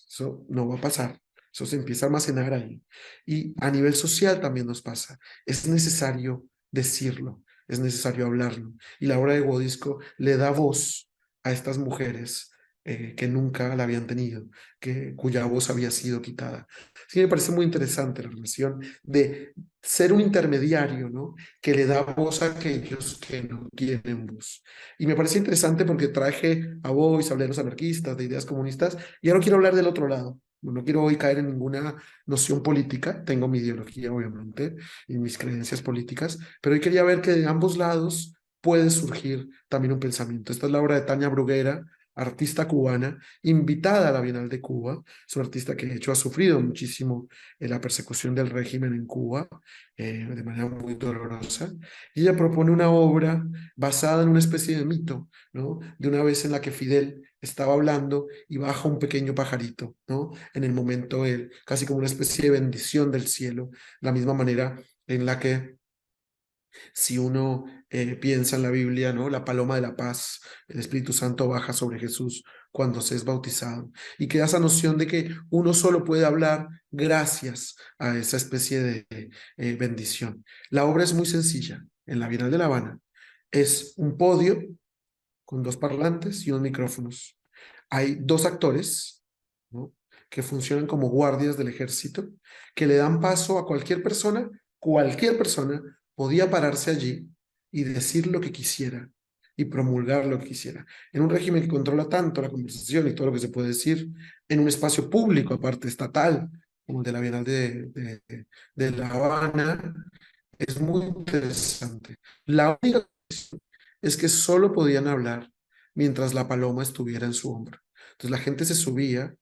eso no va a pasar. Eso se empieza a almacenar ahí. Y a nivel social también nos pasa. Es necesario decirlo, es necesario hablarlo. Y la obra de Bodisco le da voz a estas mujeres que nunca la habían tenido, cuya voz había sido quitada. Sí, me parece muy interesante la relación de ser un intermediario, ¿no? Que le da voz a aquellos que no tienen voz. Y me parece interesante porque traje a Boyce, hablé de los anarquistas, de ideas comunistas, y ahora quiero hablar del otro lado. No quiero hoy caer en ninguna noción política, tengo mi ideología obviamente y mis creencias políticas, pero hoy quería ver que de ambos lados puede surgir también un pensamiento. Esta es la obra de Tania Bruguera, artista cubana, invitada a la Bienal de Cuba. Es una artista que de hecho ha sufrido muchísimo la persecución del régimen en Cuba, de manera muy dolorosa. Y ella propone una obra basada en una especie de mito, ¿no? De una vez en la que Fidel estaba hablando y baja un pequeño pajarito, ¿no? En el momento, casi como una especie de bendición del cielo, la misma manera en la que, si uno piensa en la Biblia, ¿no? La paloma de la paz, el Espíritu Santo baja sobre Jesús cuando se es bautizado, y queda esa noción de que uno solo puede hablar gracias a esa especie de bendición. La obra es muy sencilla. En la Bienal de La Habana es un podio con dos parlantes y unos micrófonos. Hay dos actores, ¿no? Que funcionan como guardias del ejército, que le dan paso a cualquier persona podía pararse allí y decir lo que quisiera y promulgar lo que quisiera. En un régimen que controla tanto la conversación y todo lo que se puede decir en un espacio público, aparte estatal, como el de la Bienal de La Habana, es muy interesante. La única es que solo podían hablar mientras la paloma estuviera en su hombro. Entonces la gente se subía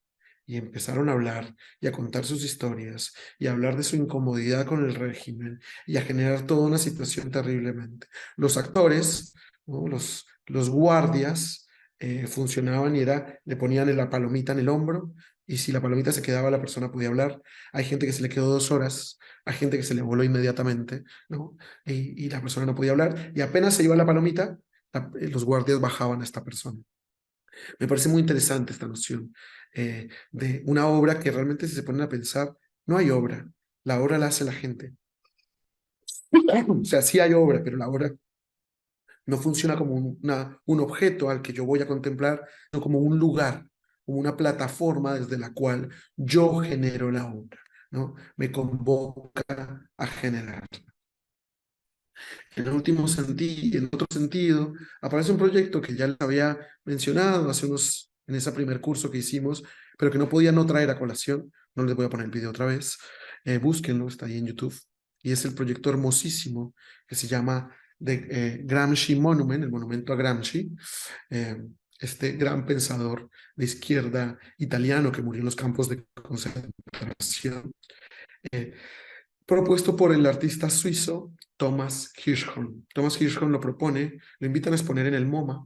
y empezaron a hablar y a contar sus historias y a hablar de su incomodidad con el régimen y a generar toda una situación terriblemente. Los actores, ¿no? Los guardias funcionaban y le ponían la palomita en el hombro, y si la palomita se quedaba, la persona podía hablar. Hay gente que se le quedó 2 horas, hay gente que se le voló inmediatamente, ¿no? Y la persona no podía hablar, y apenas se iba la palomita, los guardias bajaban a esta persona. Me parece muy interesante esta noción de una obra que realmente, si se ponen a pensar, no hay obra, la obra la hace la gente. O sea, sí hay obra, pero la obra no funciona como un objeto al que yo voy a contemplar, sino como un lugar, como una plataforma desde la cual yo genero la obra, ¿no? Me convoca a generarla. En el último sentido, en otro sentido, aparece un proyecto que ya les había mencionado en ese primer curso que hicimos, pero que no podía no traer a colación. No les voy a poner el video otra vez. Búsquenlo, está ahí en YouTube. Y es el proyecto hermosísimo que se llama Gramsci Monument, el monumento a Gramsci, eh, este gran pensador de izquierda italiano que murió en los campos de concentración. Propuesto por el artista suizo Thomas Hirschhorn. Thomas Hirschhorn lo propone, lo invitan a exponer en el MoMA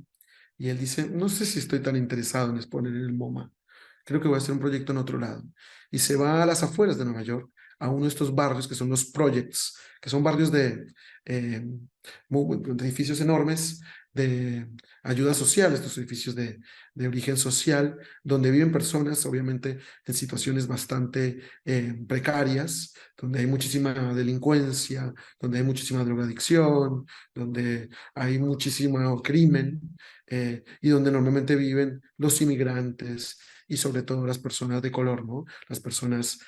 y él dice, no sé si estoy tan interesado en exponer en el MoMA, creo que voy a hacer un proyecto en otro lado. Y se va a las afueras de Nueva York, a uno de estos barrios que son los projects, que son barrios de edificios enormes de ayuda social, estos edificios de origen social, donde viven personas, obviamente, en situaciones bastante precarias, donde hay muchísima delincuencia, donde hay muchísima drogadicción, donde hay muchísimo crimen, y donde normalmente viven los inmigrantes y sobre todo las personas de color, ¿no? Las personas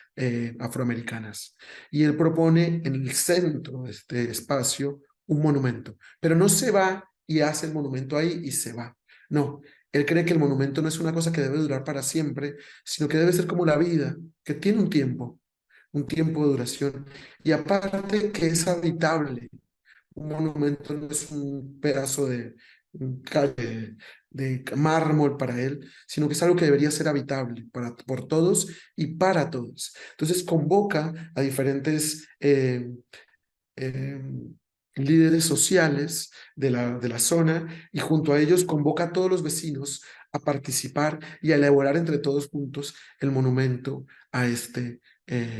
afroamericanas. Y él propone en el centro de este espacio un monumento, pero no se va y hace el monumento ahí y se va. No, él cree que el monumento no es una cosa que debe durar para siempre, sino que debe ser como la vida, que tiene un tiempo de duración, y aparte que es habitable. Un monumento no es un pedazo de calle de mármol para él, sino que es algo que debería ser habitable por todos y para todos. Entonces convoca a diferentes eh, líderes sociales de la zona y junto a ellos convoca a todos los vecinos a participar y a elaborar entre todos juntos el monumento a este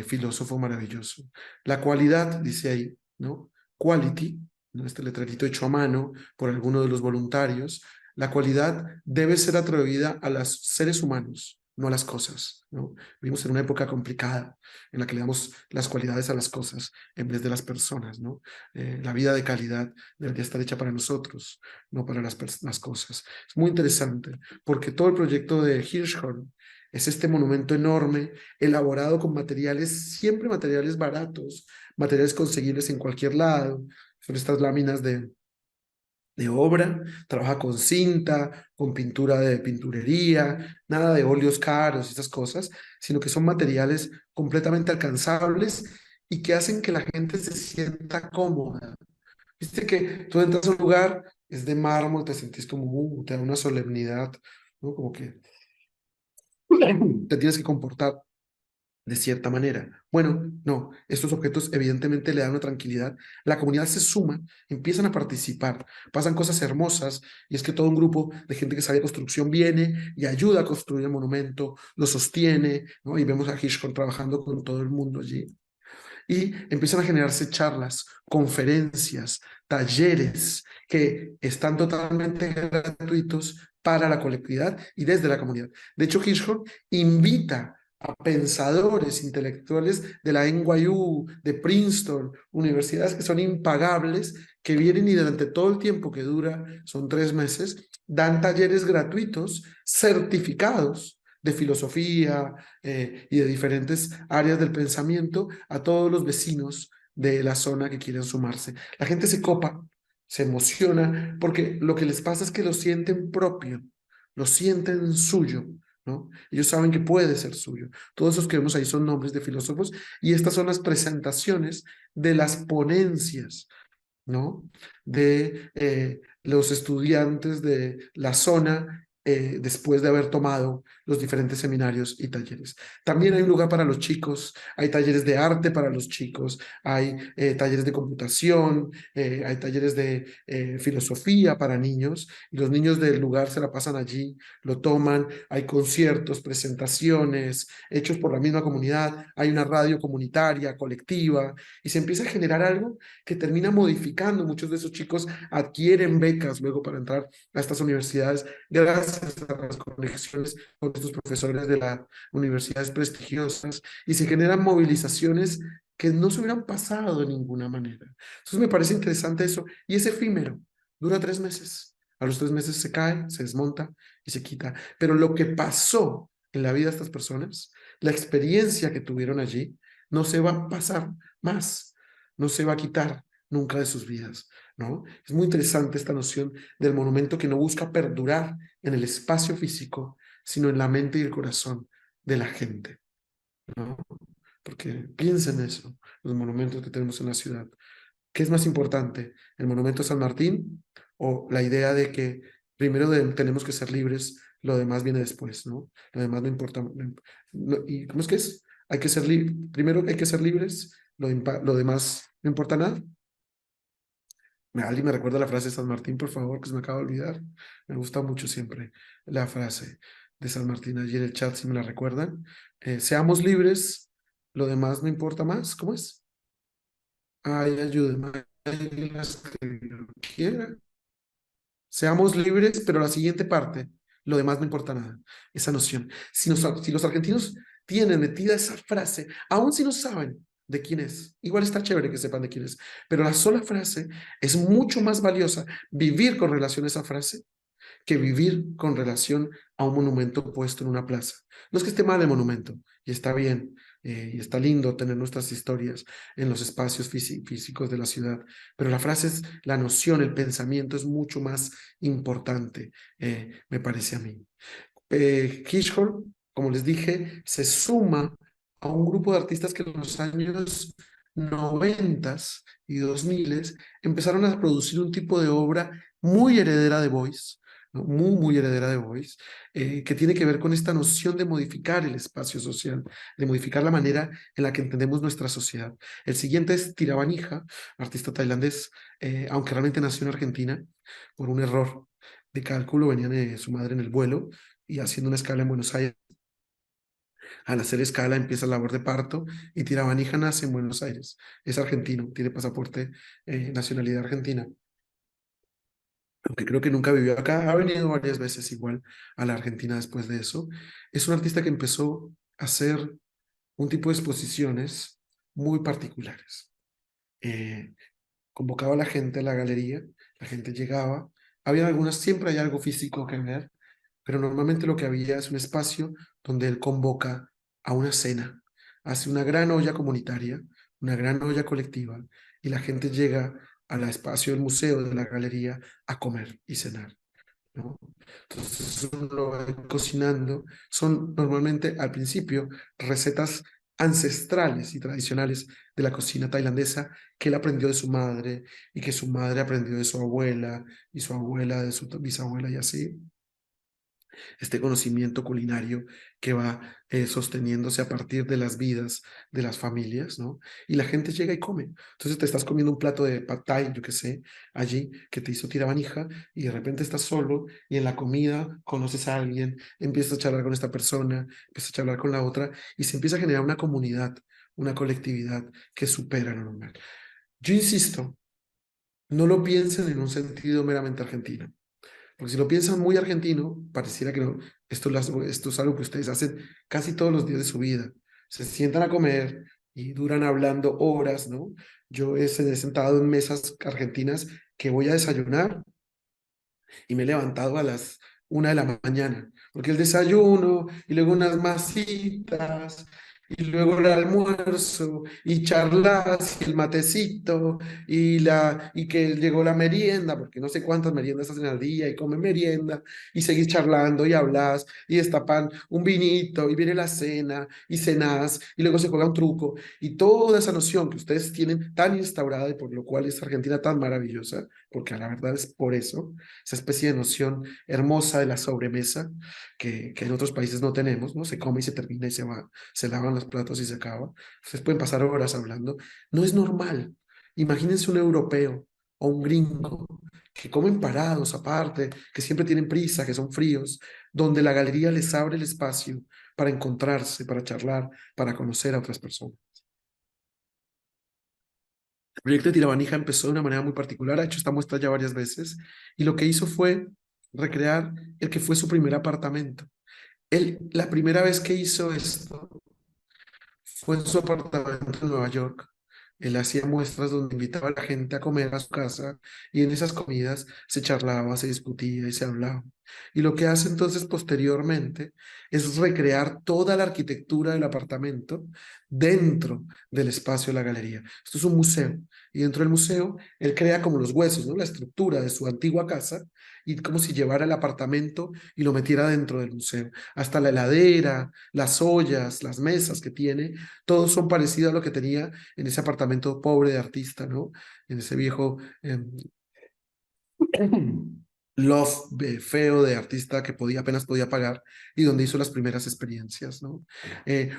filósofo maravilloso. La cualidad, dice ahí, ¿no? Quality, ¿no? Este letrerito hecho a mano por alguno de los voluntarios, la cualidad debe ser atribuida a los seres humanos, no a las cosas, ¿no? Vivimos en una época complicada en la que le damos las cualidades a las cosas en vez de las personas, ¿no? La vida de calidad debería estar hecha para nosotros, no para las cosas. Es muy interesante porque todo el proyecto de Hirschhorn es este monumento enorme, elaborado con materiales, siempre materiales baratos, materiales conseguibles en cualquier lado. Son estas láminas de obra, trabaja con cinta, con pintura de pinturería, nada de óleos caros y esas cosas, sino que son materiales completamente alcanzables y que hacen que la gente se sienta cómoda. Viste que tú entras a un lugar, es de mármol, te sentís como, te da una solemnidad, ¿no? Como que te tienes que comportar de cierta manera. Bueno, no, estos objetos evidentemente le dan una tranquilidad, la comunidad se suma, empiezan a participar, pasan cosas hermosas y es que todo un grupo de gente que sabe construcción viene y ayuda a construir el monumento, lo sostiene, ¿no? Y vemos a Hirschhorn trabajando con todo el mundo allí. Y empiezan a generarse charlas, conferencias, talleres que están totalmente gratuitos para la colectividad y desde la comunidad. De hecho, Hirschhorn invita a pensadores intelectuales de la NYU, de Princeton, universidades que son impagables, que vienen y durante todo el tiempo que dura, son 3 meses, dan talleres gratuitos, certificados de filosofía y de diferentes áreas del pensamiento a todos los vecinos de la zona que quieren sumarse. La gente se copa, se emociona, porque lo que les pasa es que lo sienten propio, lo sienten suyo, ¿no? Ellos saben que puede ser suyo. Todos esos que vemos ahí son nombres de filósofos y estas son las presentaciones de las ponencias, ¿no? De los estudiantes de la zona después de haber tomado los diferentes seminarios y talleres. También hay un lugar para los chicos, hay talleres de arte para los chicos, hay talleres de computación, hay talleres de filosofía para niños, y los niños del lugar se la pasan allí, lo toman, hay conciertos, presentaciones hechos por la misma comunidad, hay una radio comunitaria, colectiva, y se empieza a generar algo que termina modificando. Muchos de esos chicos adquieren becas luego para entrar a estas universidades gracias a las conexiones con estos profesores de las universidades prestigiosas y se generan movilizaciones que no se hubieran pasado de ninguna manera. Entonces me parece interesante eso y es efímero, dura 3 meses. A los 3 meses se cae, se desmonta y se quita. Pero lo que pasó en la vida de estas personas, la experiencia que tuvieron allí, no se va a pasar más, no se va a quitar, nunca de sus vidas, ¿no? Es muy interesante esta noción del monumento que no busca perdurar en el espacio físico, sino en la mente y el corazón de la gente, ¿no? Porque piensen eso, los monumentos que tenemos en la ciudad. ¿Qué es más importante, el monumento a San Martín o la idea de que primero tenemos que ser libres, lo demás viene después, ¿no? Lo demás no importa. ¿Y cómo es que es? Hay que ser primero hay que ser libres, lo demás no importa nada. ¿Alguien me recuerda la frase de San Martín, por favor, que se me acaba de olvidar? Me gusta mucho siempre la frase de San Martín allí en el chat, si me la recuerdan. Seamos libres, lo demás no importa más. ¿Cómo es? Ay, ayúdenme. Ay, las que lo quiera. Seamos libres, pero la siguiente parte, lo demás no importa nada. Esa noción. Si los argentinos tienen metida esa frase, aun si no saben de quién es, igual está chévere que sepan de quién es, pero la sola frase es mucho más valiosa vivir con relación a esa frase que vivir con relación a un monumento puesto en una plaza. No es que esté mal el monumento, y está bien, y está lindo tener nuestras historias en los espacios físicos de la ciudad, pero la frase es, la noción, el pensamiento es mucho más importante, me parece a mí. Hirschhorn, como les dije, se suma a un grupo de artistas que en los años 90 y 2000 empezaron a producir un tipo de obra muy heredera de Beuys, ¿no? Muy heredera de Beuys, que tiene que ver con esta noción de modificar el espacio social, de modificar la manera en la que entendemos nuestra sociedad. El siguiente es Tiravanija, artista tailandés, aunque realmente nació en Argentina por un error de cálculo, venía de su madre en el vuelo y haciendo una escala en Buenos Aires. Al hacer escala empieza la labor de parto y Tiravanija nace en Buenos Aires. Es argentino, tiene pasaporte, nacionalidad argentina. Aunque creo que nunca vivió acá, ha venido varias veces igual a la Argentina después de eso. Es un artista que empezó a hacer un tipo de exposiciones muy particulares. Convocaba a la gente a la galería, la gente llegaba, había algunas, siempre hay algo físico que ver, pero normalmente lo que había es un espacio donde él convoca a una cena, hace una gran olla comunitaria, una gran olla colectiva, y la gente llega al espacio del museo, de la galería, a comer y cenar, ¿no? Entonces uno lo va cocinando, son normalmente al principio recetas ancestrales y tradicionales de la cocina tailandesa que él aprendió de su madre y que su madre aprendió de su abuela y su abuela de su bisabuela y así. Este conocimiento culinario que va sosteniéndose a partir de las vidas de las familias, ¿no? Y la gente llega y come. Entonces te estás comiendo un plato de pad thai, yo qué sé, allí, que te hizo Tiravanija, y de repente estás solo, y en la comida conoces a alguien, empiezas a charlar con esta persona, empiezas a charlar con la otra, y se empieza a generar una comunidad, una colectividad que supera lo normal. Yo insisto, no lo piensen en un sentido meramente argentino. Porque si lo piensan muy argentino, pareciera que no, esto es algo que ustedes hacen casi todos los días de su vida. Se sientan a comer y duran hablando horas, ¿no? Yo he sentado en mesas argentinas que voy a desayunar y me he levantado a las 1 de la mañana, porque el desayuno y luego unas masitas y luego el almuerzo y charlas y el matecito y que llegó la merienda, porque no sé cuántas meriendas hacen al día y comen merienda y seguís charlando y hablas y destapan un vinito y viene la cena y cenás y luego se juega un truco y toda esa noción que ustedes tienen tan instaurada y por lo cual es Argentina tan maravillosa, porque a la verdad es por eso, esa especie de noción hermosa de la sobremesa que en otros países no tenemos, ¿no? Se come y se termina y se va, se lavan los platos y se acaba. Ustedes pueden pasar horas hablando. No es normal. Imagínense un europeo o un gringo que comen parados aparte, que siempre tienen prisa, que son fríos, donde la galería les abre el espacio para encontrarse, para charlar, para conocer a otras personas. El proyecto de Tiravanija empezó de una manera muy particular, ha hecho esta muestra ya varias veces, y lo que hizo fue recrear el que fue su primer apartamento. Él, la primera vez que hizo esto fue en su apartamento en Nueva York. Él hacía muestras donde invitaba a la gente a comer a su casa y en esas comidas se charlaba, se discutía y se hablaba. Y lo que hace entonces posteriormente es recrear toda la arquitectura del apartamento dentro del espacio de la galería. Esto es un museo, y dentro del museo él crea como los huesos, ¿no? La estructura de su antigua casa, y como si llevara el apartamento y lo metiera dentro del museo. Hasta la heladera, las ollas, las mesas que tiene, todos son parecidos a lo que tenía en ese apartamento pobre de artista, ¿no? En ese viejo loft feo de artista que apenas podía pagar, y donde hizo las primeras experiencias, ¿no?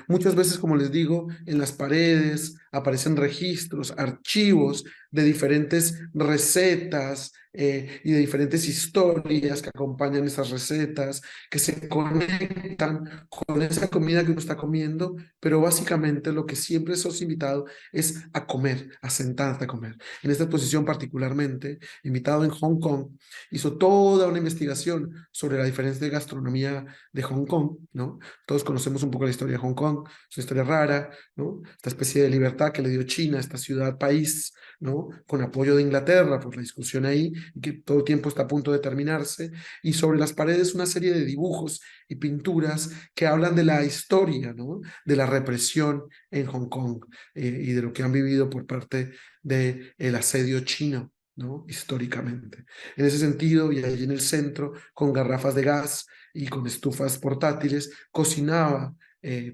Muchas veces, como les digo, en las paredes aparecen registros, archivos de diferentes recetas y de diferentes historias que acompañan esas recetas, que se conectan con esa comida que uno está comiendo, pero básicamente lo que siempre sos invitado es a comer, a sentarte a comer. En esta exposición particularmente, invitado en Hong Kong, hizo toda una investigación sobre la diferencia de gastronomía de Hong Kong, ¿no? Todos conocemos un poco la historia de Hong Kong, su historia rara, ¿no? Esta especie de libertad que le dio China, esta ciudad-país, ¿no? Con apoyo de Inglaterra, por la discusión ahí, y que todo el tiempo está a punto de terminarse, y sobre las paredes una serie de dibujos y pinturas que hablan de la historia, ¿no? De la represión en Hong Kong y de lo que han vivido por parte del asedio chino, ¿no? Históricamente. En ese sentido, y allí en el centro, con garrafas de gas y con estufas portátiles, cocinaba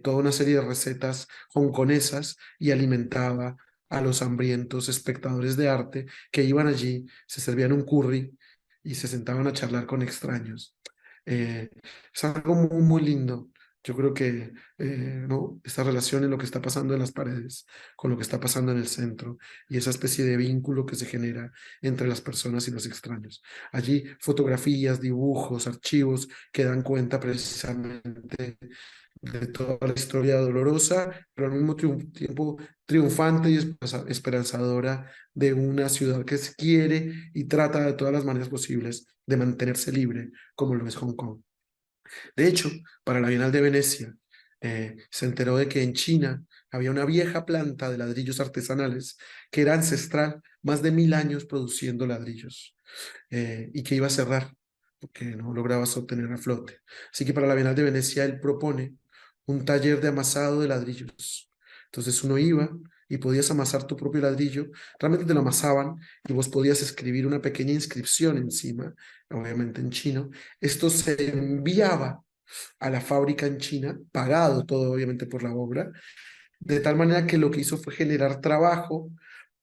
toda una serie de recetas hongkonesas y alimentaba a los hambrientos espectadores de arte que iban allí, se servían un curry y se sentaban a charlar con extraños. Es algo muy, muy lindo. Yo creo que ¿no? Esta relación en lo que está pasando en las paredes, con lo que está pasando en el centro, y esa especie de vínculo que se genera entre las personas y los extraños. Allí fotografías, dibujos, archivos que dan cuenta precisamente de toda la historia dolorosa, pero al mismo tiempo triunfante y esperanzadora de una ciudad que se quiere y trata de todas las maneras posibles de mantenerse libre, como lo es Hong Kong. De hecho, para la Bienal de Venecia, se enteró de que en China había una vieja planta de ladrillos artesanales que era ancestral, más de 1000 años produciendo ladrillos, y que iba a cerrar porque no lograbas obtener a flote. Así que para la Bienal de Venecia él propone un taller de amasado de ladrillos. Entonces uno iba y podías amasar tu propio ladrillo, realmente te lo amasaban y vos podías escribir una pequeña inscripción encima, obviamente en chino. Esto se enviaba a la fábrica en China, pagado todo obviamente por la obra, de tal manera que lo que hizo fue generar trabajo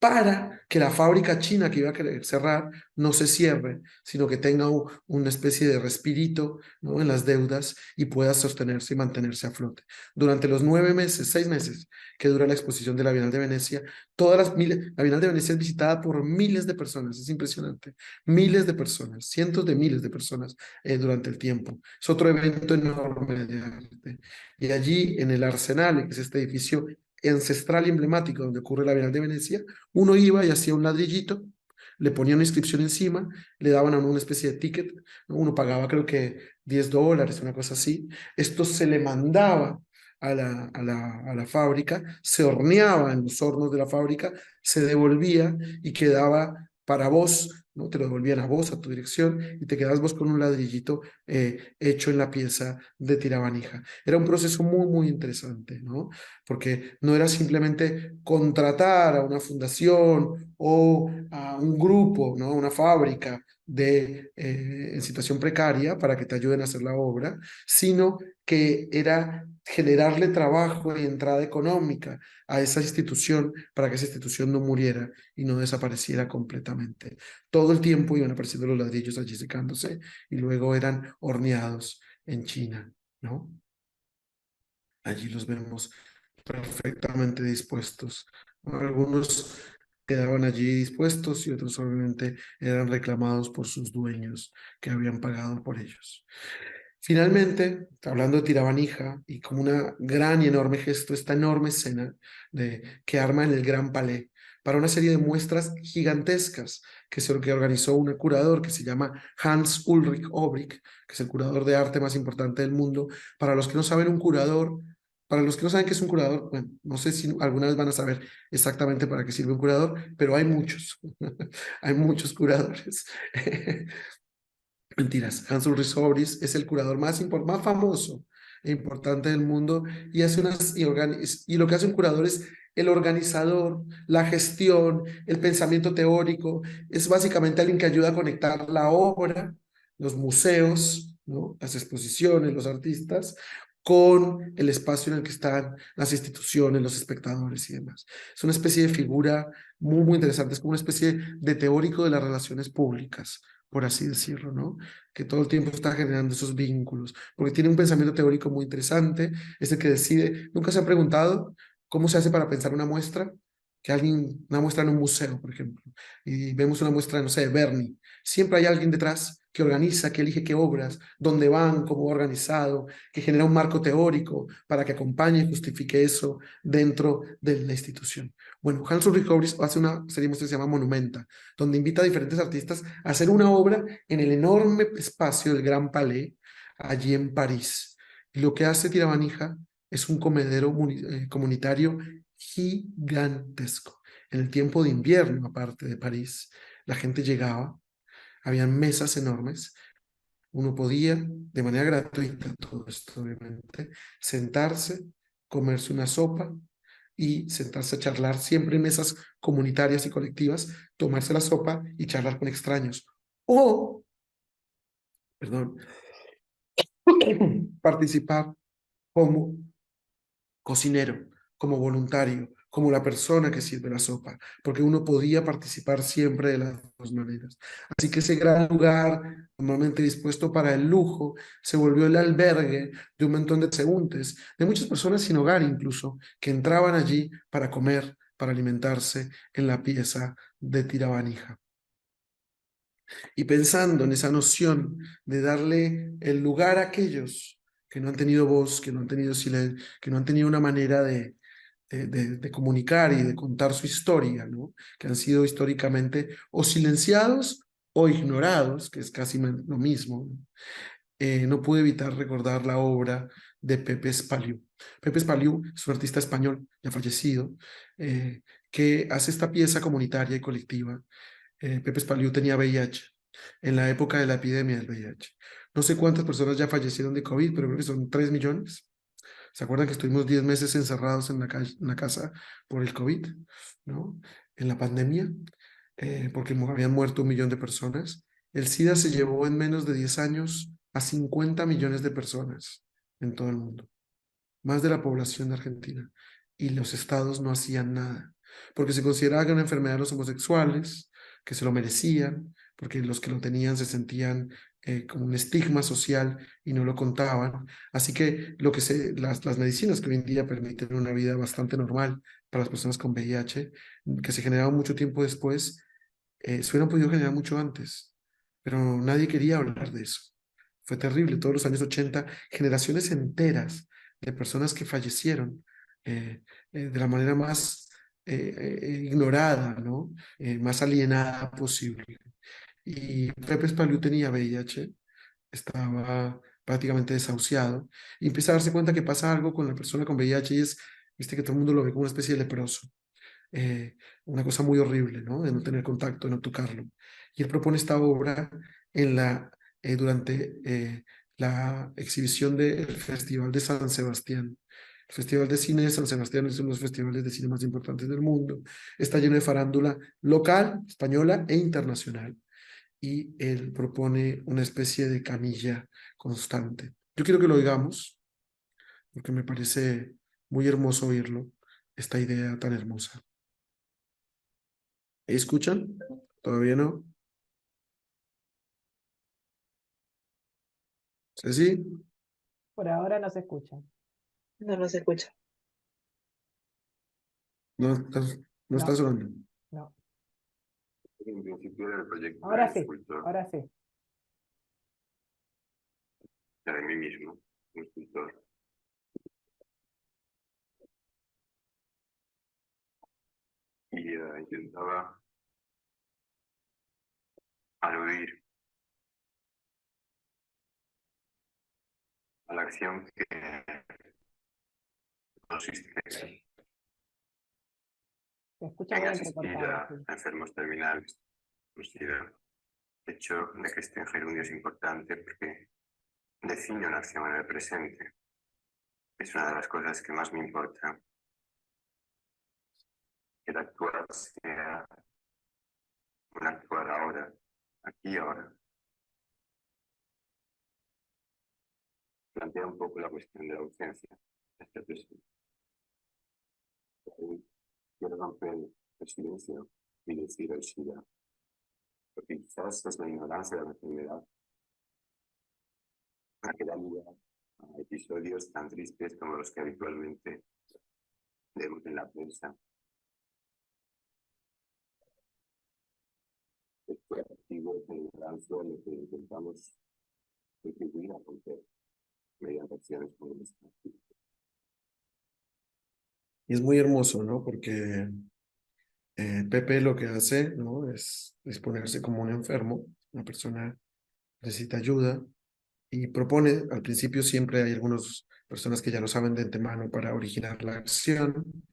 para que la fábrica china que iba a querer cerrar no se cierre, sino que tenga una especie de respirito, ¿no? En las deudas y pueda sostenerse y mantenerse a flote. Durante los 9 meses, 6 meses que dura la exposición de la Bienal de Venecia, la Bienal de Venecia es visitada por miles de personas, es impresionante, miles de personas, cientos de miles de personas durante el tiempo. Es otro evento enorme de arte. Y allí en el Arsenal, que es este edificio ancestral y emblemático donde ocurre la Bienal de Venecia, uno iba y hacía un ladrillito, le ponía una inscripción encima, le daban a uno una especie de ticket, ¿no? Uno pagaba creo que $10, una cosa así. Esto se le mandaba a la fábrica, se horneaba en los hornos de la fábrica, se devolvía y quedaba para vos, ¿no? Te lo devolvían a vos, a tu dirección, y te quedabas vos con un ladrillito hecho en la pieza de tirabanija. Era un proceso muy, muy interesante, ¿no? Porque no era simplemente contratar a una fundación o a un grupo, ¿no? Una fábrica en situación precaria para que te ayuden a hacer la obra, sino que era generarle trabajo y entrada económica a esa institución para que esa institución no muriera y no desapareciera completamente. Todo el tiempo iban apareciendo los ladrillos allí secándose y luego eran horneados en China, ¿no? Allí los vemos perfectamente dispuestos. Algunos quedaban allí dispuestos y otros obviamente eran reclamados por sus dueños que habían pagado por ellos. Finalmente, hablando de tirabanija y como una gran y enorme gesto, esta enorme escena que arma en el Gran Palais para una serie de muestras gigantescas que organizó un curador que se llama Hans Ulrich Obrich, que es el curador de arte más importante del mundo. Para los que no saben, para los que no saben qué es un curador, bueno, no sé si alguna vez van a saber exactamente para qué sirve un curador, pero hay muchos, hay muchos curadores. Mentiras, Hans Ulrich Hörbris es el curador más famoso e importante del mundo y hace y lo que hace un curador es el organizador, la gestión, el pensamiento teórico, es básicamente alguien que ayuda a conectar la obra, los museos, ¿no? Las exposiciones, los artistas, con el espacio en el que están las instituciones, los espectadores y demás. Es una especie de figura muy interesante, es como una especie de teórico de las relaciones públicas, por así decirlo, ¿no? Que todo el tiempo está generando esos vínculos, porque tiene un pensamiento teórico muy interesante, es el que decide. ¿Nunca se ha preguntado cómo se hace para pensar una muestra? Una muestra en un museo, por ejemplo, y vemos una muestra, no sé, de Berni. Siempre hay alguien detrás que organiza, que elige qué obras, dónde van, cómo va organizado, que genera un marco teórico para que acompañe y justifique eso dentro de la institución. Bueno, Hans Ulrich Hörbris hace una serie que se llama Monumenta, donde invita a diferentes artistas a hacer una obra en el enorme espacio del Gran Palais, allí en París. Y lo que hace Tiravanija es un comedero comunitario gigantesco. En el tiempo de invierno, aparte de París, la gente llegaba, habían mesas enormes, uno podía, de manera gratuita, todo esto obviamente, sentarse, comerse una sopa y sentarse a charlar, siempre en mesas comunitarias y colectivas, tomarse la sopa y charlar con extraños. O, perdón, participar como cocinero, como voluntario, como la persona que sirve la sopa, porque uno podía participar siempre de las dos maneras. Así que ese gran lugar, normalmente dispuesto para el lujo, se volvió el albergue de un montón de transeúntes, de muchas personas sin hogar incluso, que entraban allí para comer, para alimentarse en la pieza de Tiravanija. Y pensando en esa noción de darle el lugar a aquellos que no han tenido voz, que no han tenido silencio, que no han tenido una manera de comunicar y de contar su historia, ¿no? Que han sido históricamente o silenciados o ignorados, que es casi lo mismo. No pude evitar recordar la obra de Pepe Espaliu. Pepe Espaliu es un artista español, ya fallecido, que hace esta pieza comunitaria y colectiva. Pepe Espaliu tenía VIH en la época de la epidemia del VIH. No sé cuántas personas ya fallecieron de COVID, pero creo que son 3 millones. ¿Se acuerdan que estuvimos 10 meses encerrados en la casa por el COVID, ¿no? En la pandemia, porque habían muerto 1 millón de personas. El SIDA se llevó en menos de 10 años a 50 millones de personas en todo el mundo, más de la población de Argentina. Y los estados no hacían nada, porque se consideraba que era una enfermedad de los homosexuales, que se lo merecían, porque los que lo tenían se sentían como un estigma social y no lo contaban. Así que las medicinas que hoy en día permiten una vida bastante normal para las personas con VIH, que se generaban mucho tiempo después, se hubieran podido generar mucho antes, pero nadie quería hablar de eso. Fue terrible, todos los años 80, generaciones enteras de personas que fallecieron de la manera más ignorada, ¿no? Más alienada posible. Y Pepe Spaliu tenía VIH, estaba prácticamente desahuciado, y empieza a darse cuenta que pasa algo con la persona con VIH y viste que todo el mundo lo ve como una especie de leproso. Una cosa muy horrible, ¿no? De no tener contacto, de no tocarlo. Y él propone esta obra durante la exhibición del Festival de San Sebastián. El Festival de Cine de San Sebastián es uno de los festivales de cine más importantes del mundo. Está lleno de farándula local, española e internacional. Y él propone una especie de camilla constante. Yo quiero que lo oigamos, porque me parece muy hermoso oírlo, esta idea tan hermosa. ¿Escuchan? ¿Todavía no? ¿Ceci? Por ahora no se escucha. No nos escucha. No, no está No. sonando. No. En principio era el proyecto Ahora del sí, escultor, ahora sí. era de mí mismo, un escultor. Y intentaba aludir a la acción que consiste Se escucha en muy asistir entrecortado. Sí. a enfermos terminales con SIDA El hecho de que esté en gerundio es importante porque define una acción en el presente. Es una de las cosas que más me importa. Que el actuar sea un actuar ahora, aquí y ahora. Plantea un poco la cuestión de la ausencia. Este presente. Quiero romper el silencio y decir el SIDA. Porque quizás es la ignorancia de la enfermedad la que da lugar a episodios tan tristes como los que habitualmente vemos en la prensa. Este activo de ignorancia en lo que intentamos contribuir a romper mediante acciones como esta. Y es muy hermoso, ¿no? Porque Pepe lo que hace, ¿no? Es ponerse como un enfermo, una persona que necesita ayuda, y propone, al principio siempre hay algunas personas que ya lo saben de antemano para originar la acción,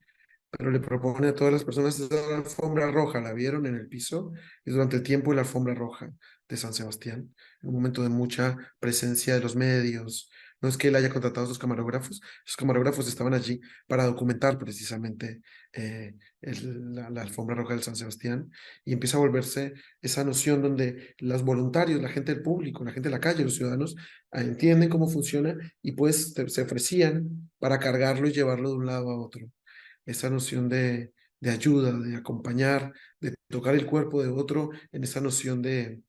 pero le propone a todas las personas la alfombra roja, la vieron en el piso, y durante el tiempo la alfombra roja de San Sebastián, en un momento de mucha presencia de los medios. No es que él haya contratado a sus camarógrafos, los camarógrafos estaban allí para documentar precisamente la alfombra roja del San Sebastián, y empieza a volverse esa noción donde los voluntarios, la gente del público, la gente de la calle, los ciudadanos, entienden cómo funciona y pues se ofrecían para cargarlo y llevarlo de un lado a otro. Esa noción de ayuda, de acompañar, de tocar el cuerpo de otro, en esa noción de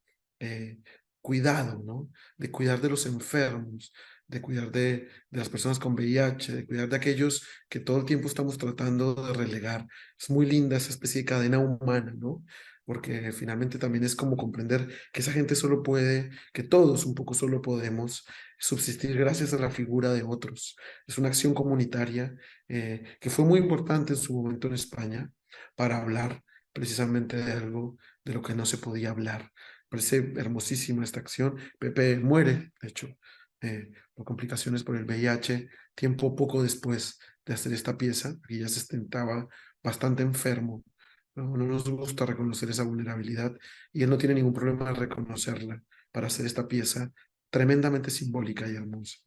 cuidado, ¿no? De cuidar de los enfermos, de cuidar de las personas con VIH, de cuidar de aquellos que todo el tiempo estamos tratando de relegar. Es muy linda esa especie de cadena humana, ¿no? Porque finalmente también es como comprender que esa gente solo puede, que todos un poco solo podemos subsistir gracias a la figura de otros. Es una acción comunitaria que fue muy importante en su momento en España para hablar precisamente de algo de lo que no se podía hablar. Parece hermosísima esta acción. Pepe muere, de hecho, por complicaciones por el VIH, tiempo poco después de hacer esta pieza, y ya se estaba bastante enfermo. No nos gusta reconocer esa vulnerabilidad y él no tiene ningún problema en reconocerla para hacer esta pieza tremendamente simbólica y hermosa.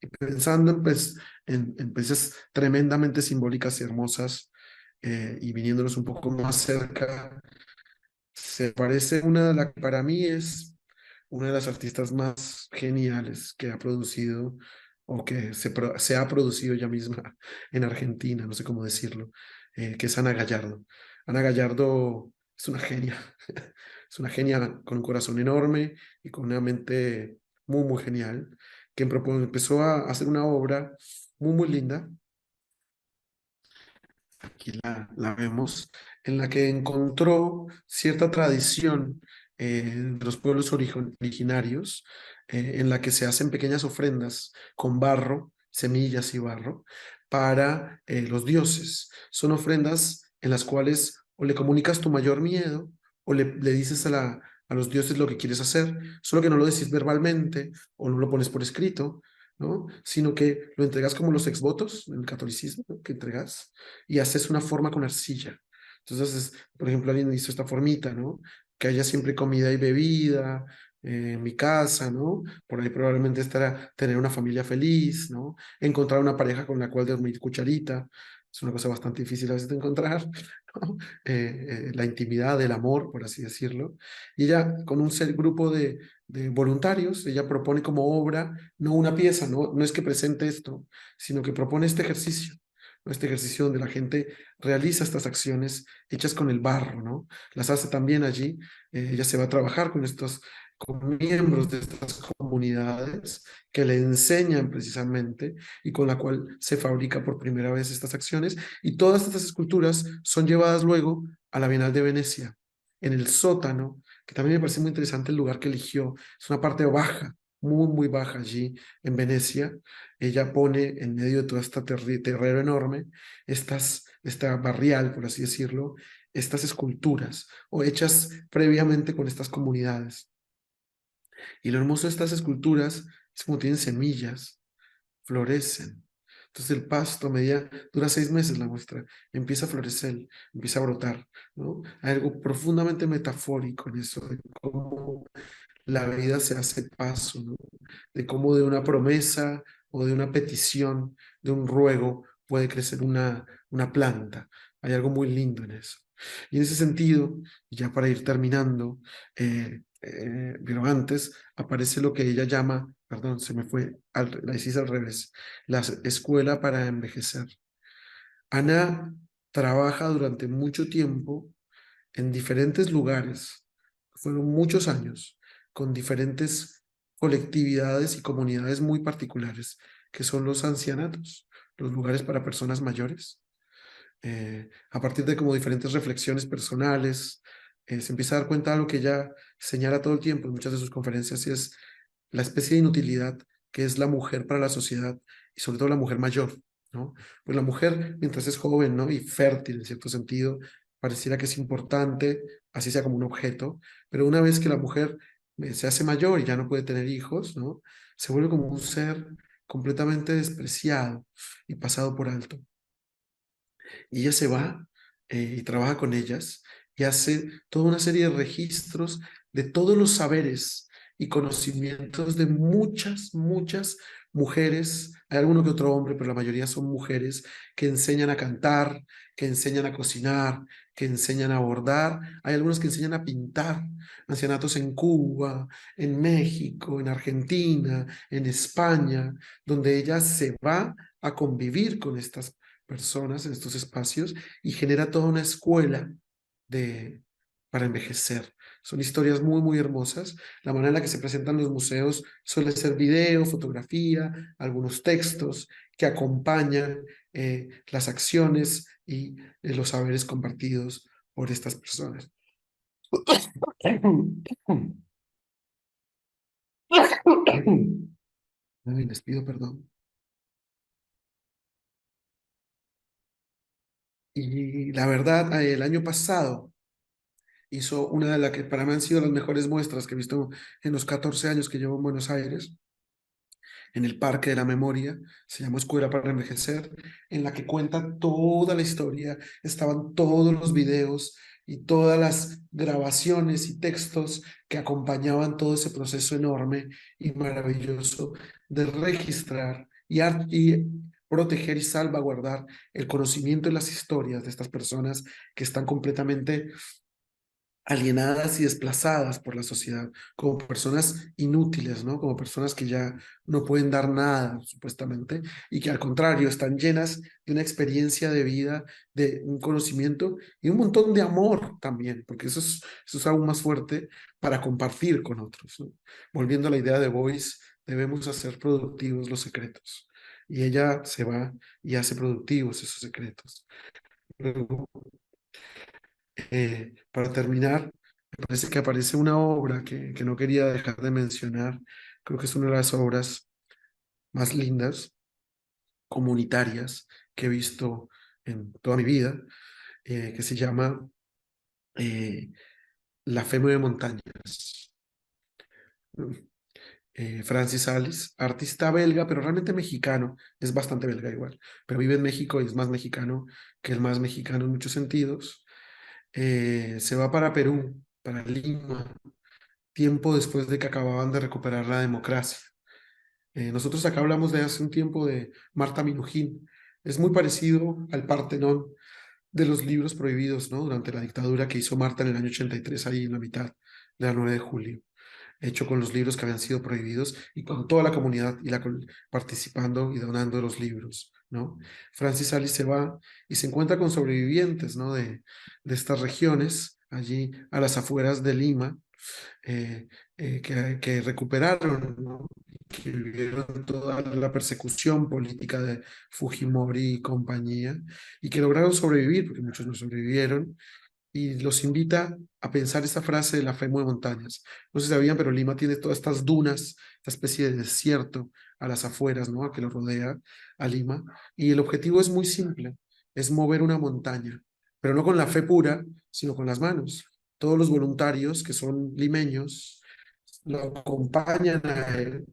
Y pensando en piezas tremendamente simbólicas y hermosas, y viniéndonos un poco más cerca, se parece una de las que para mí es una de las artistas más geniales que ha producido o que se ha producido ella misma en Argentina, no sé cómo decirlo, que es Ana Gallardo. Ana Gallardo es una genia, es una genia con un corazón enorme y con una mente muy, muy genial, que empezó a hacer una obra muy, muy linda. Aquí la vemos, en la que encontró cierta tradición de los pueblos originarios, en la que se hacen pequeñas ofrendas con barro, semillas y barro, para los dioses. Son ofrendas en las cuales o le comunicas tu mayor miedo o le dices a los dioses lo que quieres hacer, solo que no lo decís verbalmente o no lo pones por escrito, ¿no? Sino que lo entregas como los exvotos en el catolicismo, ¿no? Que entregas y haces una forma con arcilla. Entonces, por ejemplo, alguien hizo esta formita, ¿no? Que haya siempre comida y bebida en mi casa, ¿no? Por ahí probablemente estará tener una familia feliz, ¿no? Encontrar una pareja con la cual dormir cucharita. Es una cosa bastante difícil a veces de encontrar, ¿no? La intimidad, el amor, por así decirlo. Y ella, con un grupo de voluntarios, ella propone como obra, no una pieza, no es que presente esto, sino que propone este ejercicio, ¿no? Este ejercicio donde la gente realiza estas acciones hechas con el barro, ¿no? Las hace también allí. Ella se va a trabajar con miembros de estas comunidades que le enseñan precisamente y con la cual se fabrica por primera vez estas acciones, y todas estas esculturas son llevadas luego a la Bienal de Venecia, en el sótano, que también me parece muy interesante el lugar que eligió. Es una parte baja, muy, muy baja allí en Venecia. Ella pone en medio de todo este terreno enorme esta barrial, por así decirlo, estas esculturas o hechas previamente con estas comunidades. Y lo hermoso de estas esculturas es como tienen semillas, florecen. Entonces el pasto dura 6 meses la muestra, empieza a florecer, empieza a brotar, ¿no? Hay algo profundamente metafórico en eso, de cómo la vida se hace paso, ¿no? De cómo de una promesa o de una petición, de un ruego, puede crecer una planta. Hay algo muy lindo en eso. Y en ese sentido, y ya para ir terminando, pero antes aparece lo que ella llama, perdón, se me fue, la hice al revés, la escuela para envejecer. Ana trabaja durante mucho tiempo en diferentes lugares, fueron muchos años, con diferentes colectividades y comunidades muy particulares, que son los ancianatos, los lugares para personas mayores. A partir de como diferentes reflexiones personales, se empieza a dar cuenta de lo que ella señala todo el tiempo en muchas de sus conferencias, y es la especie de inutilidad que es la mujer para la sociedad, y sobre todo la mujer mayor, ¿no? Pues la mujer, mientras es joven, ¿no? Y fértil en cierto sentido, pareciera que es importante, así sea como un objeto, pero una vez que la mujer se hace mayor y ya no puede tener hijos, ¿no? Se vuelve como un ser completamente despreciado y pasado por alto. Y ella se va y trabaja con ellas y hace toda una serie de registros de todos los saberes y conocimientos de muchas mujeres. Hay alguno que otro hombre, pero la mayoría son mujeres que enseñan a cantar, que enseñan a cocinar, que enseñan a bordar. Hay algunos que enseñan a pintar. Ancianatos en Cuba, en México, en Argentina, en España, donde ella se va a convivir con estas personas en estos espacios y genera toda una escuela de, para envejecer. Son historias muy hermosas. La manera en la que se presentan los museos suele ser video, fotografía, algunos textos que acompañan las acciones y los saberes compartidos por estas personas. Ay, les pido perdón. Y la verdad, el año pasado hizo una de las que para mí han sido las mejores muestras que he visto en los 14 años que llevo en Buenos Aires, en el Parque de la Memoria, se llamó Escuela para Envejecer, en la que cuenta toda la historia, estaban todos los videos y todas las grabaciones y textos que acompañaban todo ese proceso enorme y maravilloso de registrar y proteger y salvaguardar el conocimiento y las historias de estas personas que están completamente alienadas y desplazadas por la sociedad, como personas inútiles, ¿no? Como personas que ya no pueden dar nada, supuestamente, y que al contrario están llenas de una experiencia de vida, de un conocimiento y un montón de amor también, porque eso es aún más fuerte para compartir con otros, ¿no? Volviendo a la idea de Boyce, debemos hacer productivos los secretos. Y ella se va y hace productivos esos secretos. Luego, para terminar, me parece que aparece una obra que no quería dejar de mencionar. Creo que es una de las obras más lindas, comunitarias, que he visto en toda mi vida, que se llama La fe mueve montañas. Francis Alice, artista belga, pero realmente mexicano, es bastante belga igual, pero vive en México y es más mexicano que el más mexicano en muchos sentidos. Se va para Perú, para Lima, tiempo después de que acababan de recuperar la democracia. Nosotros acá hablamos de hace un tiempo de Marta Minujín. Es muy parecido al Partenón de los libros prohibidos, ¿no? Durante la dictadura que hizo Marta en el año 83, ahí en la mitad de la 9 de julio, hecho con los libros que habían sido prohibidos y con toda la comunidad participando y donando los libros, ¿no? Francis Alice se va y se encuentra con sobrevivientes, ¿no? De estas regiones, allí a las afueras de Lima, que recuperaron, ¿no? Que vivieron toda la persecución política de Fujimori y compañía, y que lograron sobrevivir, porque muchos no sobrevivieron, y los invita a pensar esta frase de la fe mueve montañas. No sé si sabían, pero Lima tiene todas estas dunas, esta especie de desierto a las afueras, ¿no? A que lo rodea a Lima, y el objetivo es muy simple, es mover una montaña, pero no con la fe pura, sino con las manos. Todos los voluntarios que son limeños lo acompañan a él,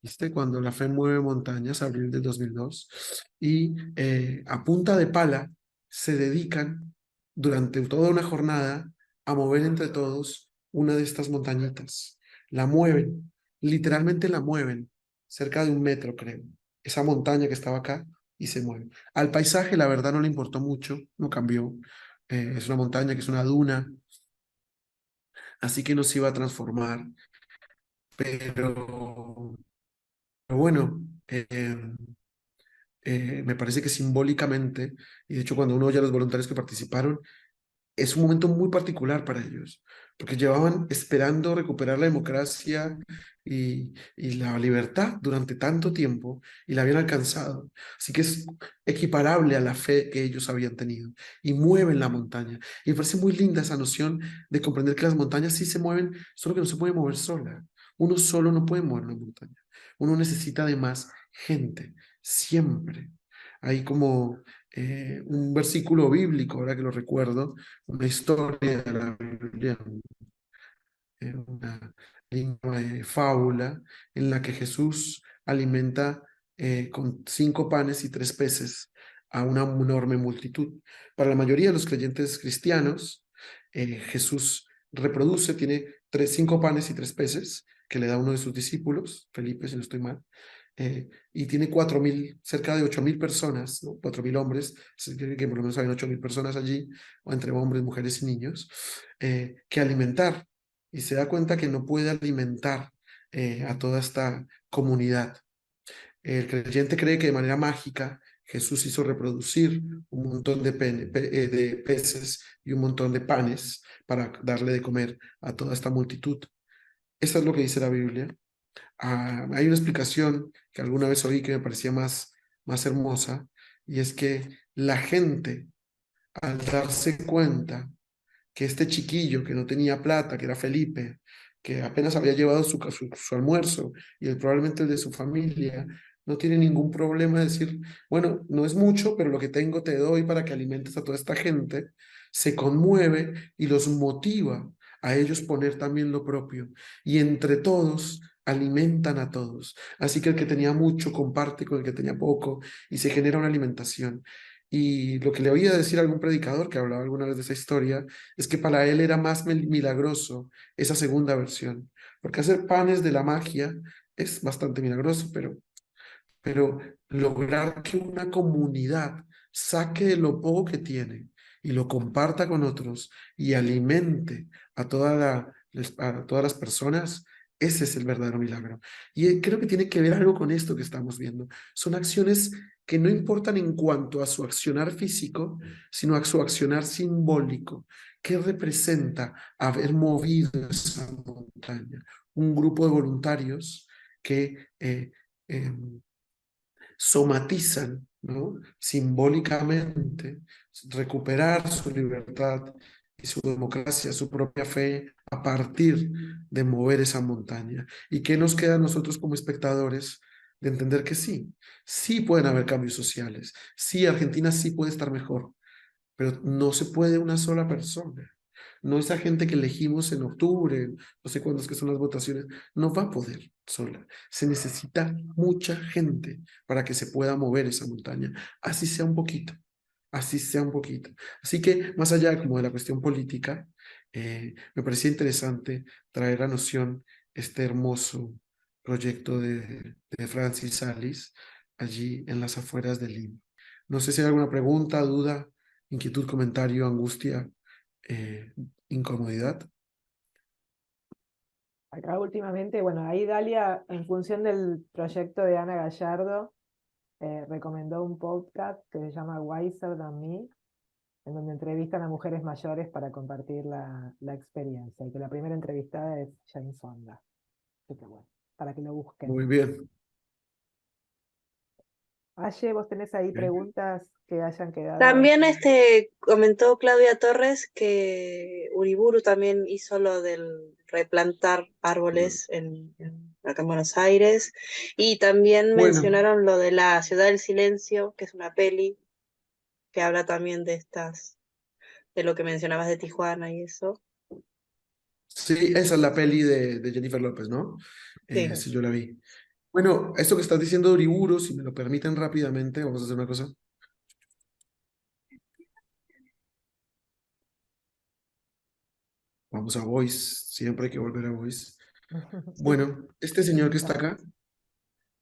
¿viste? Cuando la fe mueve montañas, abril del 2002, y a punta de pala se dedican durante toda una jornada a mover entre todos una de estas montañitas. La mueven, literalmente la mueven, cerca de 1 metro, creo. Esa montaña que estaba acá y se mueve. Al paisaje, la verdad, no le importó mucho, no cambió. Es una montaña que es una duna, así que no se iba a transformar. Pero bueno, me parece que simbólicamente, y de hecho cuando uno oye a los voluntarios que participaron, es un momento muy particular para ellos, porque llevaban esperando recuperar la democracia y la libertad durante tanto tiempo y la habían alcanzado. Así que es equiparable a la fe que ellos habían tenido y mueven la montaña. Y me parece muy linda esa noción de comprender que las montañas sí se mueven, solo que no se puede mover sola. Uno solo no puede mover una montaña. Uno necesita de más gente, siempre. Hay como un versículo bíblico, ahora que lo recuerdo, una historia de la Biblia, una linda fábula en la que Jesús alimenta con 5 panes y 3 peces a una enorme multitud. Para la mayoría de los creyentes cristianos, Jesús reproduce, tiene 5 panes y 3 peces que le da uno de sus discípulos, Felipe, si no estoy mal, y tiene 4.000, cerca de 8.000 personas, ¿no? 4.000 hombres, se cree que por lo menos hay 8.000 personas allí, o entre hombres, mujeres y niños, que alimentar. Y se da cuenta que no puede alimentar a toda esta comunidad. El creyente cree que de manera mágica Jesús hizo reproducir un montón de peces y un montón de panes para darle de comer a toda esta multitud. Eso es lo que dice la Biblia. Hay una explicación que alguna vez oí que me parecía más hermosa, y es que la gente, al darse cuenta que este chiquillo que no tenía plata, que era Felipe, que apenas había llevado su almuerzo y probablemente el de su familia, no tiene ningún problema de decir, bueno, no es mucho, pero lo que tengo te doy para que alimentes a toda esta gente, se conmueve y los motiva a ellos poner también lo propio. Y entre todos alimentan a todos. Así que el que tenía mucho comparte con el que tenía poco y se genera una alimentación. Y lo que le oía decir a algún predicador que hablaba alguna vez de esa historia es que para él era más milagroso esa segunda versión, porque hacer panes de la magia es bastante milagroso, pero lograr que una comunidad saque de lo poco que tiene y lo comparta con otros y alimente a todas las personas, ese es el verdadero milagro. Y creo que tiene que ver algo con esto que estamos viendo. Son acciones que no importan en cuanto a su accionar físico, sino a su accionar simbólico. ¿Qué representa haber movido esa montaña? Un grupo de voluntarios que somatizan, ¿no? Simbólicamente, recuperar su libertad y su democracia, su propia fe, a partir de mover esa montaña. ¿Y qué nos queda a nosotros como espectadores? De entender que sí, sí pueden haber cambios sociales, sí, Argentina sí puede estar mejor, pero no se puede una sola persona. No esa gente que elegimos en octubre, no sé cuándo es que son las votaciones, no va a poder sola. Se necesita mucha gente para que se pueda mover esa montaña, así sea un poquito, así sea un poquito. Así que más allá como de la cuestión política, me parecía interesante traer a noción este hermoso proyecto de Francis Salis allí en las afueras de Lima. No sé si hay alguna pregunta, duda, inquietud, comentario, angustia, incomodidad. Acá últimamente, bueno, ahí Dalia, en función del proyecto de Ana Gallardo, recomendó un podcast que se llama Wiser Than Me, en donde entrevistan a mujeres mayores para compartir la experiencia. Y que la primera entrevistada es Jane Fonda. Así que bueno, para que lo busquen. Muy bien. Aye, ¿vos tenés ahí preguntas que hayan quedado? También comentó Claudia Torres que Uriburu también hizo lo del replantar árboles acá en Buenos Aires, y también Bueno, mencionaron lo de La Ciudad del Silencio, que es una peli que habla también de lo que mencionabas de Tijuana y eso. sí, esa es la peli de Jennifer López, ¿no? Sí. Sí, yo la vi. Bueno, esto que estás diciendo de Uriburu, si me lo permiten rápidamente, vamos a hacer una cosa. Vamos a Voice, siempre hay que volver a Voice. Sí, Bueno, este señor que está acá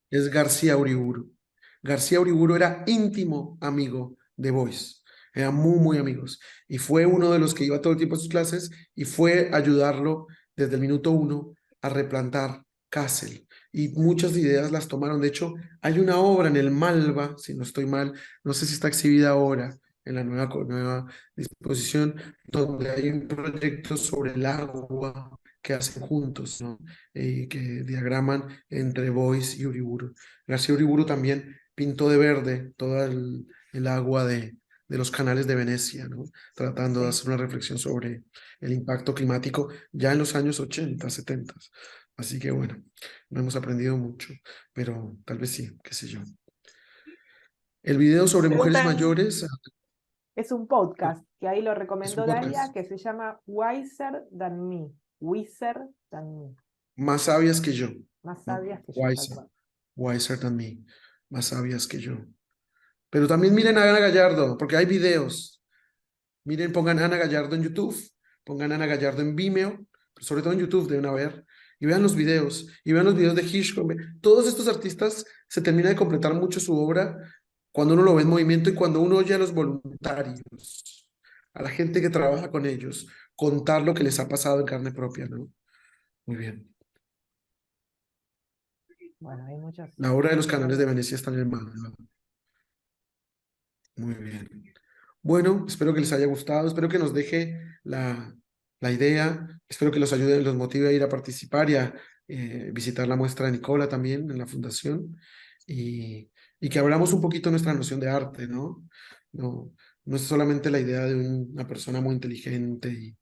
es García Uriburu. García Uriburu era íntimo amigo de Voice. Eran muy, muy amigos. Y fue uno de los que iba todo el tiempo a sus clases y fue ayudarlo desde el minuto uno a replantar Kassel. Y muchas ideas las tomaron. De hecho, hay una obra en el Malva, si no estoy mal, no sé si está exhibida ahora en la nueva disposición, donde hay un proyecto sobre el agua que hacen juntos, ¿no? Que diagraman entre Boyce y Uriburu. García Uriburu también pintó de verde toda el agua de los canales de Venecia, ¿no? Tratando de sí. hacer una reflexión sobre el impacto climático ya en los años 80, 70. Así que bueno, no hemos aprendido mucho, pero tal vez sí, qué sé yo. El video sobre mujeres Preguntan, mayores Es un podcast que ahí lo es un recomendó Dalia, podcast. que se llama Wiser Than Me. Wiser Than Me. Más sabias que yo, Más ¿no? sabias que yo, tal Wiser, cual. wiser than me. Más sabias que yo. Pero también miren a Ana Gallardo, porque hay videos. Miren, pongan Ana Gallardo en YouTube, pongan Ana Gallardo en Vimeo, pero sobre todo en YouTube deben haber, y vean los videos de Hitchcock. Todos estos artistas se termina de completar mucho su obra cuando uno lo ve en movimiento y cuando uno oye a los voluntarios, a la gente que trabaja con ellos, contar lo que les ha pasado en carne propia, ¿no? Muy bien. Bueno, hay muchos. La obra de los canales de ejemplos. Venecia está en el mapa. Muy bien. Bueno, espero que les haya gustado, espero que nos deje la idea, espero que los ayude, los motive a ir a participar y a visitar la muestra de Nicola también en la fundación y que abramos un poquito nuestra noción de arte, ¿no? No, no es solamente la idea de una persona muy inteligente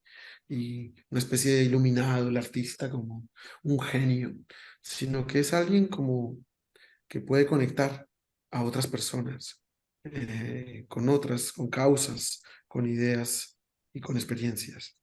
y una especie de iluminado, el artista como un genio, sino que es alguien como que puede conectar a otras personas, con otras, con causas, con ideas y con experiencias.